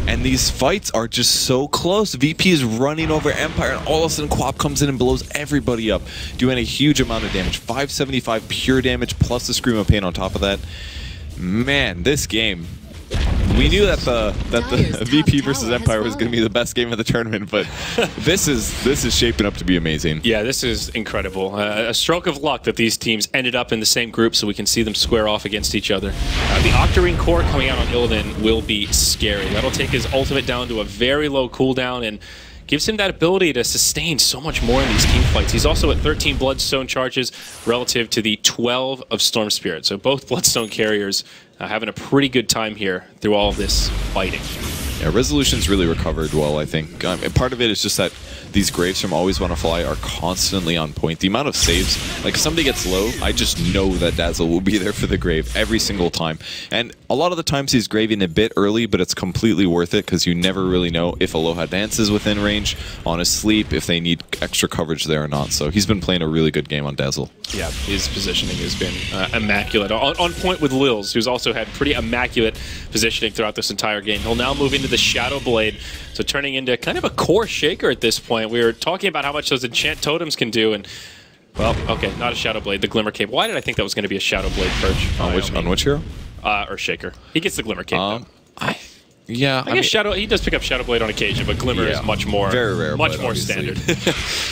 And these fights are just so close. VP is running over Empire, and all of a sudden Quap comes in and blows everybody up, doing a huge amount of damage. 575 pure damage plus the Scream of Pain on top of that. Man, this game, we knew that the VP versus Empire was going to be the best game of the tournament, but this is shaping up to be amazing. Yeah, this is incredible. A stroke of luck that these teams ended up in the same group, so we can see them square off against each other. The Octarine core coming out on Illidan will be scary. That'll take his ultimate down to a very low cooldown and gives him that ability to sustain so much more in these team fights. He's also at 13 Bloodstone charges relative to the 12 of Storm Spirit. So both Bloodstone carriers having a pretty good time here through all of this fighting. Yeah, Resolution's really recovered well, I think. And part of it is just that these Graves from Always Wanna Fly are constantly on point. The amount of saves, like if somebody gets low, I just know that Dazzle will be there for the Grave every single time. And a lot of the times he's graving a bit early, but it's completely worth it because you never really know if Aloha Dance is within range, on his sleep, if they need extra coverage there or not. So he's been playing a really good game on Dazzle. Yeah, his positioning has been immaculate. On point with Lils, who's also had pretty immaculate positioning throughout this entire game. He'll now move into the Shadow Blade, so turning into kind of a core shaker at this point. We were talking about how much those enchant totems can do, and well, okay, not a Shadow Blade, the Glimmer Cape. Why did I think that was going to be a Shadow Blade perch? On which hero? Or Shaker. He gets the Glimmer Cape. Yeah, I guess Shadow. He does pick up Shadow Blade on occasion, but Glimmer is much more, very rare, much more standard.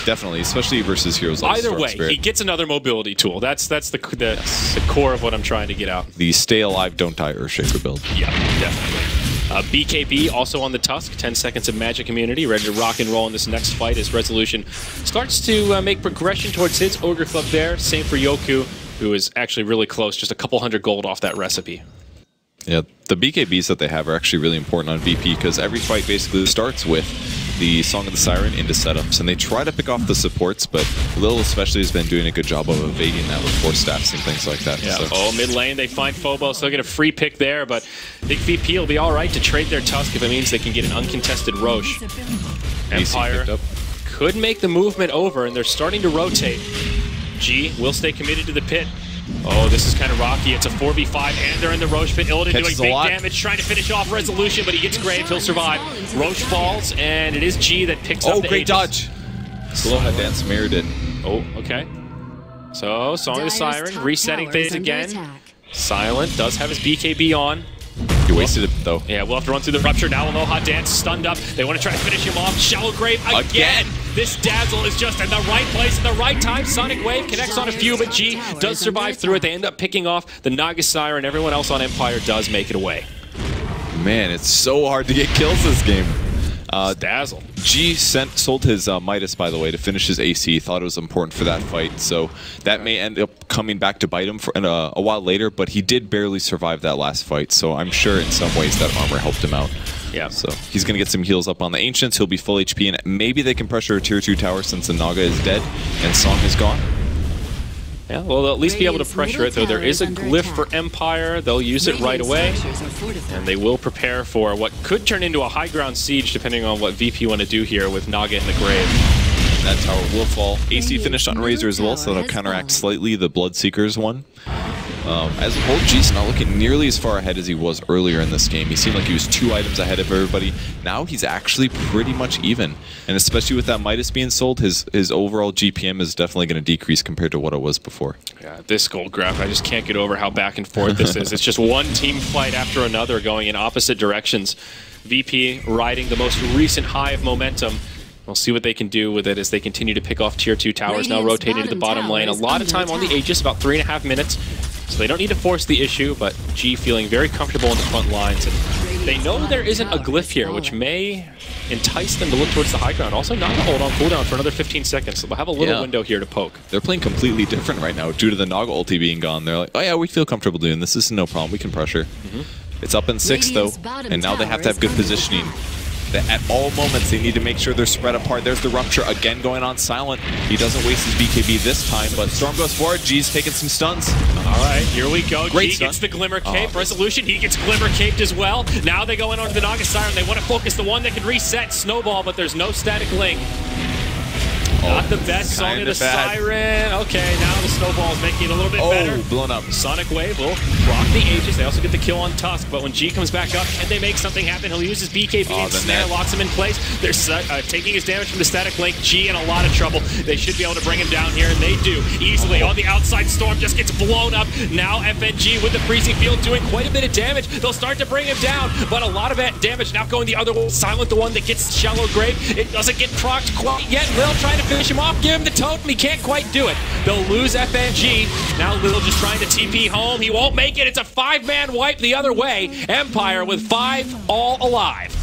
Definitely, especially versus heroes like Either Storm way, Spirit. he gets another mobility tool. That's the core of what I'm trying to get out. The stay alive, don't die Earthshaker build. Yeah, definitely. BKB also on the Tusk, 10 seconds of magic immunity, ready to rock and roll in this next fight as Resolution starts to make progression towards his Ogre Club there. Same for Yoku, who is actually really close, just a couple hundred gold off that recipe. Yeah, the BKBs that they have are actually really important on VP because every fight basically starts with the Song of the Siren into setups, and they try to pick off the supports, but Lil especially has been doing a good job of evading that with force staffs and things like that. Yeah. So. Oh, mid lane, they find Phobos. They'll get a free pick there, but I think VP will be all right to trade their Tusk if it means they can get an uncontested Roche. Empire could make the movement over, and they're starting to rotate. G will stay committed to the pit. Oh, this is kind of rocky. It's a 4v5, and they're in the Roche pit. Illidan doing big damage, trying to finish off Resolution, but he gets Grave. He'll survive. Roche falls, and it is G that picks up the great Aegis. dodge. Aloha Dance mirrored it. Oh, okay. So, Song of the Siren, resetting things again. Silent does have his BKB on. He wasted it, though. Yeah, we'll have to run through the Rupture now. Aloha Dance stunned up. They want to try to finish him off. Shallow Grave again. This Dazzle is just in the right place at the right time. Sonic Wave connects on a few, but G does survive through it. They end up picking off the Naga Siren. Everyone else on Empire does make it away. Man, it's so hard to get kills this game. Dazzle. G sold his Midas, by the way, to finish his AC. Thought it was important for that fight, so that may end up coming back to bite him for a while later, but he did barely survive that last fight, so I'm sure in some ways that armor helped him out. Yeah. So he's going to get some heals up on the Ancients. He'll be full HP, and maybe they can pressure a tier 2 tower since the Naga is dead and Song is gone. Yeah, well, they'll at least be able to pressure it, though there is a glyph for Empire. They'll use it right away, and they will prepare for what could turn into a high ground siege, depending on what VP want to do here with Naga in the Grave. That tower will fall. AC finished on Razor as well, so that'll counteract slightly the Bloodseekers one. As a whole, G's not looking nearly as far ahead as he was earlier in this game. He seemed like he was 2 items ahead of everybody. Now he's actually pretty much even. And especially with that Midas being sold, his overall GPM is definitely going to decrease compared to what it was before. Yeah, this gold graph, I just can't get over how back and forth this is. It's just one team fight after another going in opposite directions. VP riding the most recent high of momentum. We'll see what they can do with it as they continue to pick off tier 2 towers, now rotating to the bottom lane. A lot of time on the Aegis, about 3.5 minutes. So they don't need to force the issue, but G feeling very comfortable in the front lines. And they know there isn't a glyph here, which may entice them to look towards the high ground. Also, not to hold on cooldown for another 15 seconds, so they'll have a little window here to poke. They're playing completely different right now due to the Naga ulti being gone. They're like, oh yeah, we feel comfortable doing this. This is no problem. We can pressure. It's up in 6, though, and now they have to have good positioning. At all moments, they need to make sure they're spread apart. There's the Rupture again going on Silent. He doesn't waste his BKB this time, but Storm goes forward. G's taking some stuns. All right, here we go. Great G stun. gets the Glimmer Cape. Resolution, he gets Glimmer Caped as well. Now they go in onto the Naga Siren. They want to focus the one that can reset Snowball, but there's no static link. Not the best song of the Siren. Okay, now the snowball's making it a little bit better. Blown up. Sonic Wave will block the Aegis. They also get the kill on Tusk, but when G comes back up, can they make something happen? He'll use his BKB and snare, locks him in place. They're taking his damage from the static link. G in a lot of trouble. They should be able to bring him down here, and they do. Easily on the outside, Storm just gets blown up. Now FNG with the freezing field doing quite a bit of damage. They'll start to bring him down, but a lot of damage now going the other way. Silent, the one that gets Shallow Grave. It doesn't get procced quite yet. Lil trying to finish him off, give him the totem. He can't quite do it. They'll lose FNG. Now Lil just trying to TP home. He won't make it. It's a 5-man wipe the other way. Empire with 5 all alive.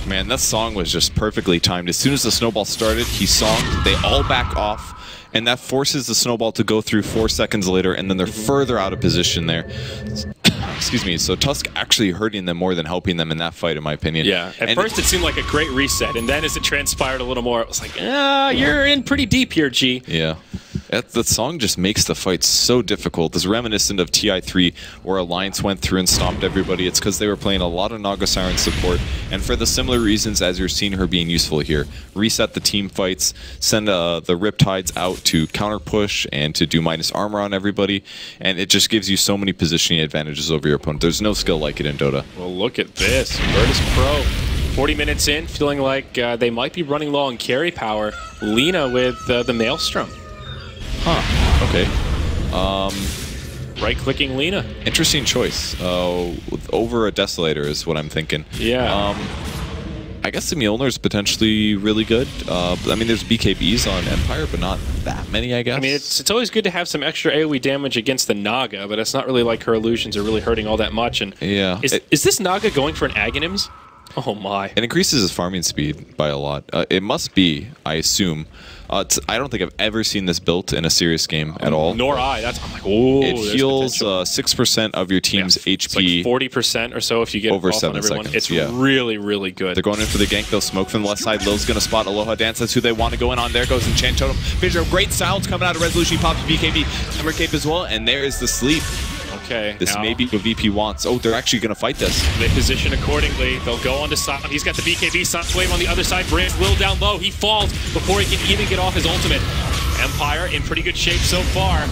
Man, that song was just perfectly timed. As soon as the snowball started, he songed. They all back off. And that forces the snowball to go through 4 seconds later, and then they're further out of position there. Excuse me. So Tusk actually hurting them more than helping them in that fight, in my opinion. Yeah. At first, it seemed like a great reset, and then as it transpired a little more, it was like, you're in pretty deep here, G. Yeah. The song just makes the fight so difficult. It's reminiscent of TI3, where Alliance went through and stomped everybody. It's because they were playing a lot of Naga Siren support, and for the similar reasons as you're seeing her being useful here. Reset the team fights, send the Riptides out to counter push and to do minus armor on everybody, and it just gives you so many positioning advantages over your opponent. There's no skill like it in Dota. Well, look at this. Virtus.Pro, 40 minutes in, feeling like they might be running low on carry power. Lina with the Maelstrom. Huh. Okay. Right-clicking Lina. Interesting choice. Over a Desolator is what I'm thinking. Yeah. I guess the Mjolnir is potentially really good. I mean, there's BKBs on Empire, but not that many, I guess. I mean, it's always good to have some extra AoE damage against the Naga, but it's not really like her illusions are really hurting all that much. And yeah. Is this Naga going for an Aghanims? Oh my. It increases his farming speed by a lot. It must be, I assume. I don't think I've ever seen this built in a serious game at all. Nor I. I'm like, oh, it heals 6% of your team's HP. It's like 40% or so if you get over off 7 on everyone. seconds. It's really, really good. They're going in for the gank. They'll smoke from the left side. Lil's going to spot Aloha Dance. That's who they want to go in on. There goes Enchant Totem. Fissure, great sounds coming out of Resolution. He pops BKB. Hammer Cape as well. And there is the sleep. Okay. This may be what VP wants. Oh, they're actually going to fight this. They position accordingly. They'll go on to Silent. He's got the BKB. Sonic Wave on the other side. Brings Lil down low. He falls before he can even get off his ultimate. Empire in pretty good shape so far.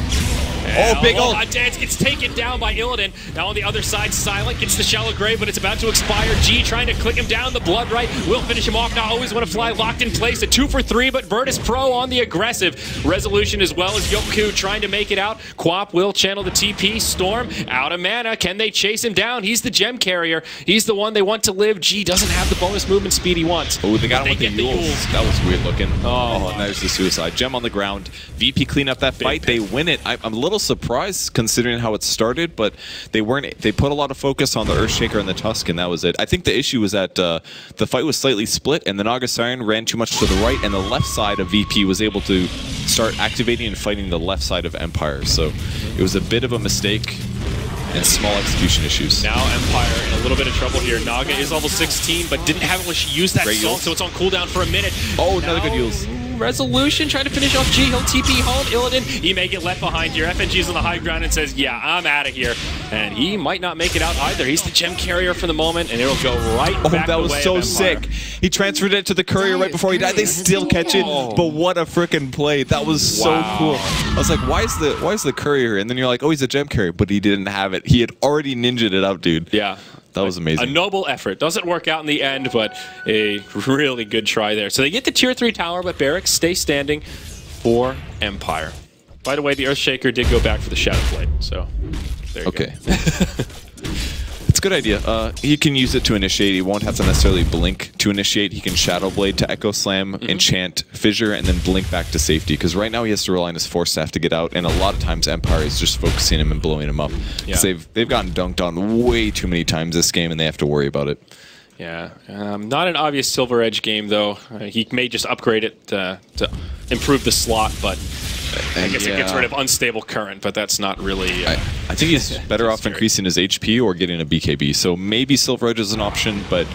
Oh, big ult! Dance gets taken down by Illidan. Now on the other side, Silent gets the Shallow Grave, but it's about to expire. G trying to click him down. The Blood Right will finish him off. Now always want to fly locked in place. A 2 for 3, but Virtus.Pro on the aggressive. Resolution as well as Yoku trying to make it out. Quap will channel the TP. Storm out of mana. Can they chase him down? He's the gem carrier. He's the one they want to live. G doesn't have the bonus movement speed he wants. Oh, they got him with the Yules. That was weird looking. Oh, and there's the suicide. Gem on the ground. VP clean up that fight. They win it. I'm a little surprised considering how it started, but they put a lot of focus on the Earthshaker and the Tusk, and that was it. I think the issue was that the fight was slightly split, and the Naga Siren ran too much to the right, and the left side of VP was able to start activating and fighting the left side of Empire. So it was a bit of a mistake and small execution issues. Now Empire in a little bit of trouble here. Naga is level 16, but didn't have it when she used that salt, so it's on cooldown for a minute. Oh, another good use. Resolution trying to finish off G. He'll TP home. Illidan, he may get left behind here. FNG's on the high ground and says, yeah, I'm out of here. And he might not make it out either. He's the gem carrier for the moment, and it'll go right back the way of Empire. That was so sick. He transferred it to the courier right before he died. They still catch it, but what a freaking play. That was so cool. I was like, why is the courier? And then you're like, oh, he's a gem carrier, but he didn't have it. He had already ninja'd it out, dude. Yeah. That was amazing. A noble effort. Doesn't work out in the end, but a really good try there. So they get the tier 3 tower, but Barracks stay standing for Empire. By the way, the Earthshaker did go back for the Shadow Blade, so there you go. It's a good idea. He can use it to initiate. He won't have to necessarily blink to initiate. He can Shadow Blade to Echo Slam, enchant Fissure, and then blink back to safety. Because right now he has to rely on his Force Staff to get out, and a lot of times Empire is just focusing him and blowing him up. Because they've gotten dunked on way too many times this game, and they have to worry about it. Yeah, not an obvious Silver Edge game though. He may just upgrade it to improve the slot, but I guess it gets rid of unstable current, but that's not really... I think he's better off increasing his HP or getting a BKB. So maybe Silver Edge is an option, but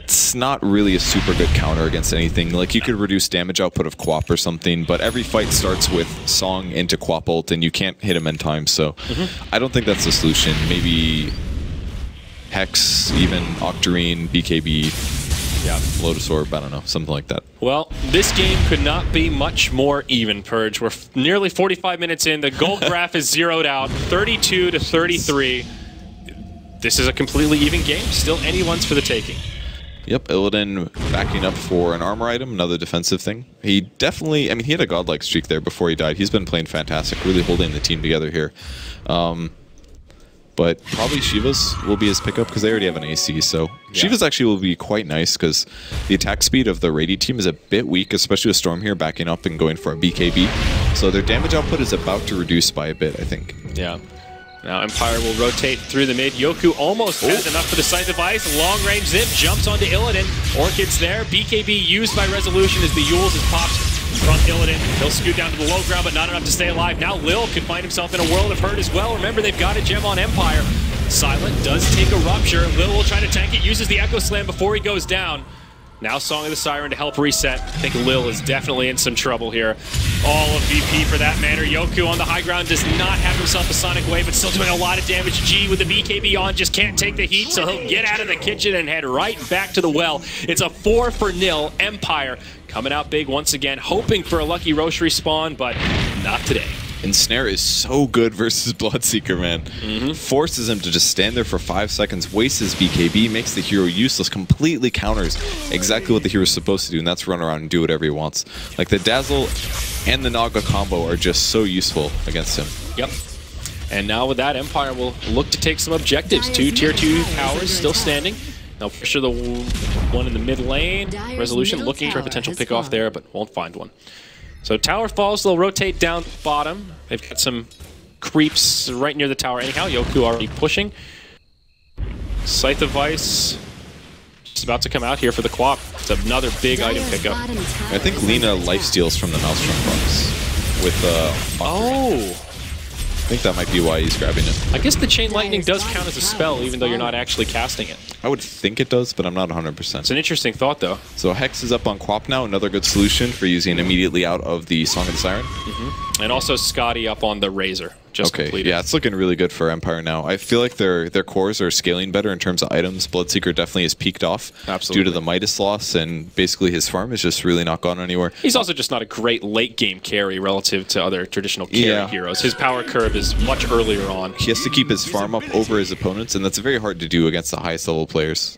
it's not really a super good counter against anything. Like, you could reduce damage output of Quap or something, but every fight starts with Song into Quap ult, and you can't hit him in time, so I don't think that's the solution. Maybe Hex, even Octarine, BKB. Yeah. Lotus Orb, I don't know, something like that. Well, this game could not be much more even, Purge. We're nearly 45 minutes in. The gold graph is zeroed out, 32 to 33. This is a completely even game. Still anyone's for the taking. Yep, Illidan backing up for an armor item, another defensive thing. He definitely, I mean, he had a godlike streak there before he died. He's been playing fantastic, really holding the team together here. But probably Shiva's will be his pickup because they already have an AC. So Shiva's actually will be quite nice because the attack speed of the Radi team is a bit weak, especially with Storm here backing up and going for a BKB. So their damage output is about to reduce by a bit, I think. Yeah. Now Empire will rotate through the mid. Yoku almost has enough for the Scythe of Ice. Long range zip, jumps onto Illidan. Orchid's there. BKB used by Resolution as the Yules is popped from Illidan. He'll scoot down to the low ground, but not enough to stay alive. Now Lil could find himself in a world of hurt as well. Remember, they've got a gem on Empire. Silent does take a rupture. Lil will try to tank it, uses the Echo Slam before he goes down. Now Song of the Siren to help reset. I think Lil is definitely in some trouble here. All of VP for that matter. Yoku on the high ground does not have himself a Sonic Wave, but still doing a lot of damage. G with the BKB on just can't take the heat, so he'll get out of the kitchen and head right back to the well. It's a 4-0 Empire coming out big once again, hoping for a lucky Roche respawn, but not today. Ensnare is so good versus Bloodseeker, man. Forces him to just stand there for 5 seconds, wastes his BKB, makes the hero useless, completely counters exactly what the hero's supposed to do, and that's run around and do whatever he wants. Like, the Dazzle and the Naga combo are just so useful against him. Yep. And now with that, Empire will look to take some objectives. 2 tier 2 towers still standing. Now pressure the one in the mid lane. Resolution looking for a potential pick off there, but won't find one. So tower falls, they'll rotate down the bottom. They've got some creeps right near the tower anyhow. Yoku already pushing. Scythe of Ice just about to come out here for the Quap. It's another big item pickup. I think Lina lifesteals from the Maelstrom box with oh! I think that might be why he's grabbing it. I guess the Chain Lightning does count as a spell, even though you're not actually casting it. I would think it does, but I'm not 100%. It's an interesting thought, though. So Hex is up on Quap now, another good solution for using immediately out of the Song of the Siren. And also Scotty up on the Razor. Just completed. Yeah, it's looking really good for Empire now. I feel like their cores are scaling better in terms of items. Bloodseeker definitely has peaked off due to the Midas loss, and basically his farm is just really not gone anywhere. He's also just not a great late game carry relative to other traditional carry heroes. His power curve is much earlier on. He has to keep his farm up over his opponents, and that's very hard to do against the highest level players.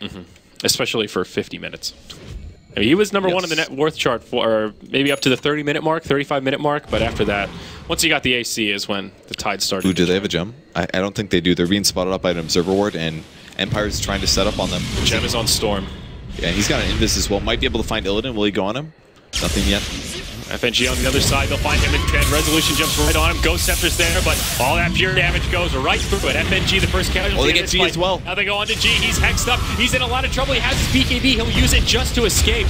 Especially for 50 minutes. I mean, he was number one in the net worth chart for maybe up to the 30-minute mark, 35-minute mark, but after that, once he got the AC is when the tide started. Ooh, do they have a gem? I don't think they do. They're being spotted up by an Observer Ward, and Empire's trying to set up on them. The gem is on Storm. Yeah, he's got an Invis as well. Might be able to find Illidan. Will he go on him? Nothing yet. FNG on the other side, they'll find him instead. Resolution jumps right on him. Ghost Scepter's there, but all that pure damage goes right through it. FNG, the first casualty. Oh, they get G as well. Now they go on to G. He's hexed up. He's in a lot of trouble. He has his BKB. He'll use it just to escape.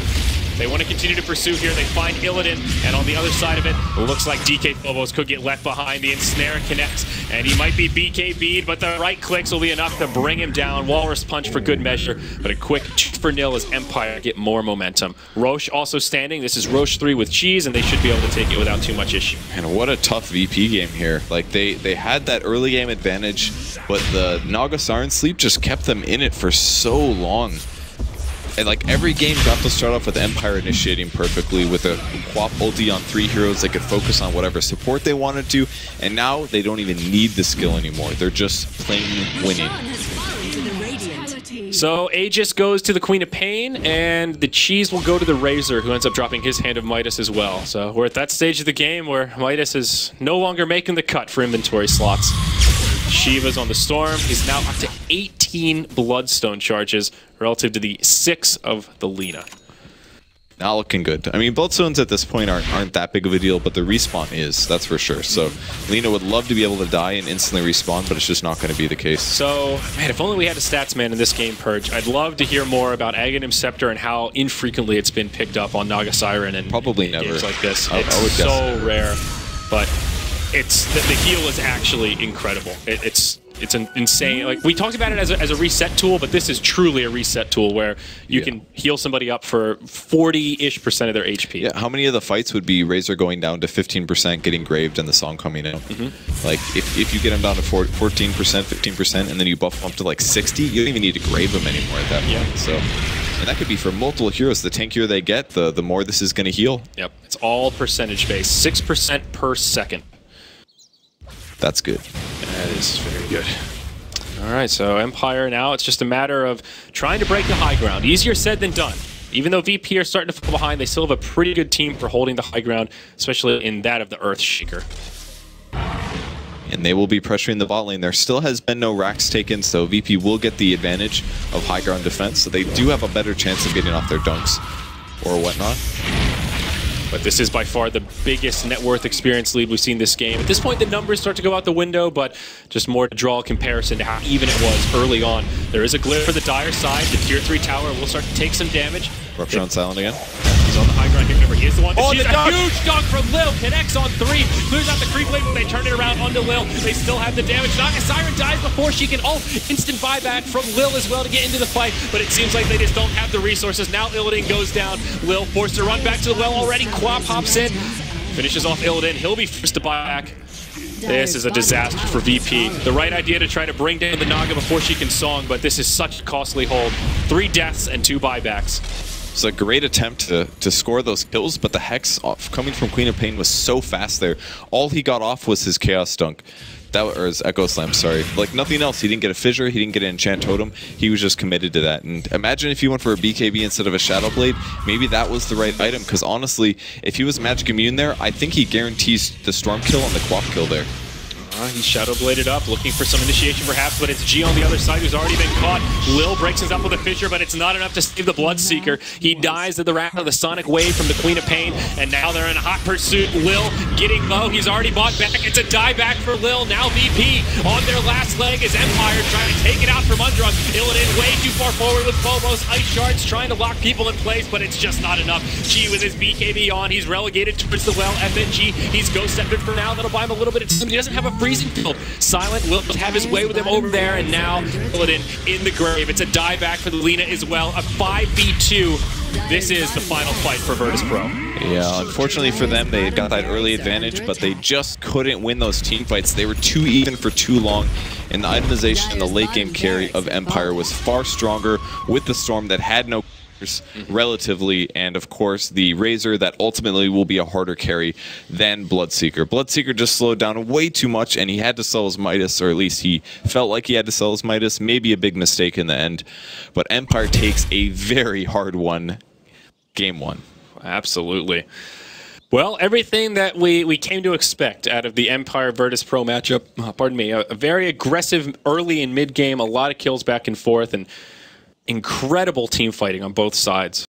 They want to continue to pursue here. They find Illidan, and on the other side of it, it looks like DK Phobos could get left behind. The Ensnare connects, and he might be BKB'd, but the right clicks will be enough to bring him down. Walrus Punch for good measure, but a quick 2-0 as Empire get more momentum. Roche also standing. This is Roche 3 with Cheese, and they should be able to take it without too much issue. And what a tough VP game here. Like, they had that early game advantage, but the Naga Siren Sleep just kept them in it for so long. And like every game got to start off with Empire initiating perfectly with a Quap ulti on 3 heroes. They could focus on whatever support they wanted to, and now they don't even need the skill anymore. They're just plain winning. So Aegis goes to the Queen of Pain, and the Cheese will go to the Razor, who ends up dropping his Hand of Midas as well. So we're at that stage of the game where Midas is no longer making the cut for inventory slots. Shiva's on the Storm. He's now up to 18 Bloodstone charges relative to the 6 of the Lina. Not looking good. I mean, Bloodstones at this point aren't that big of a deal, but the respawn is, that's for sure. So Lina would love to be able to die and instantly respawn, but it's just not going to be the case. So, man, if only we had a stats man in this game, Purge. I'd love to hear more about Aghanim Scepter and how infrequently it's been picked up on Naga Siren and probably never. Games like this. It's so rare, but the heal is actually incredible. It's an insane. Like, we talked about it as a reset tool, but this is truly a reset tool where you can heal somebody up for 40-ish% of their HP. Yeah, how many of the fights would be Razor going down to 15%, getting graved, and the song coming out? Like, if you get him down to 14%, 15%, and then you buff him up to like 60, you don't even need to grave him anymore at that point. So And that could be for multiple heroes. The tankier they get, the more this is going to heal. Yep, it's all percentage based. 6% per second. That's good. That is very good. All right, so Empire now, it's just a matter of trying to break the high ground. Easier said than done. Even though VP are starting to fall behind, they still have a pretty good team for holding the high ground, especially in that of the Earthshaker. And they will be pressuring the bot lane. There still has been no racks taken, so VP will get the advantage of high ground defense. So they do have a better chance of getting off their dunks or whatnot. But this is by far the biggest net worth experience lead we've seen this game. At this point, the numbers start to go out the window, but just more to draw a comparison to how even it was early on. There is a glitch for the Dire side. The tier 3 tower will start to take some damage. Rupture on silent again. He's on the high ground here. Remember, he is the one that shoots a huge dunk from Lil. Connects on 3. Clears out the creep wave, but they turn it around onto Lil. They still have the damage. Naga Siren dies before she can ult. Instant buyback from Lil as well to get into the fight, but it seems like they just don't have the resources. Now Illidan goes down. Lil forced to run back to the well already. Quap hops in. Finishes off Illidan. He'll be forced to buy back. This is a disaster for VP. The right idea to try to bring down the Naga before she can song, but this is such a costly hold. 3 deaths and 2 buybacks. It's a great attempt to score those kills, but the Hex coming from Queen of Pain was so fast there. All he got off was his Chaos Dunk. Or his Echo Slam, sorry. Like nothing else. He didn't get a Fissure, he didn't get an Enchant Totem. He was just committed to that. And imagine if he went for a BKB instead of a Shadow Blade. Maybe that was the right item, because honestly, if he was Magic Immune there, I think he guarantees the Storm kill and the Quap kill there. He's Shadow Bladed up, looking for some initiation perhaps, but it's G on the other side who's already been caught. Lil breaks his up with a Fissure, but it's not enough to save the Bloodseeker. He dies at the wrath of the Sonic Wave from the Queen of Pain, and now they're in hot pursuit. Lil getting low, he's already bought back. It's a dieback for Lil. Now VP on their last leg is Empire trying to take it out from under him. Illidan way too far forward with Phobos. Ice Shards trying to lock people in place, but it's just not enough. G with his BKB on, he's relegated towards the well. FNG, he's Ghost Sceptered for now. That'll buy him a little bit of time. He doesn't have a freezing field. Silent will have his way with him over there, and now Illidan in the grave. It's a dieback for the Lina as well. A 5v2. This is the final fight for Virtus.Pro. Yeah, unfortunately for them, they got that early advantage, but they just couldn't win those team fights. They were too even for too long, and the itemization and the late game carry of Empire was far stronger with the Storm that had no relatively, and of course the Razor that ultimately will be a harder carry than Bloodseeker. Bloodseeker just slowed down way too much, and he had to sell his Midas, or at least he felt like he had to sell his Midas. Maybe a big mistake in the end, but Empire takes a very hard one, game 1. Absolutely. Well, everything that we came to expect out of the Empire Virtus.Pro matchup. Pardon me, a very aggressive early and mid game, a lot of kills back and forth, and incredible team fighting on both sides.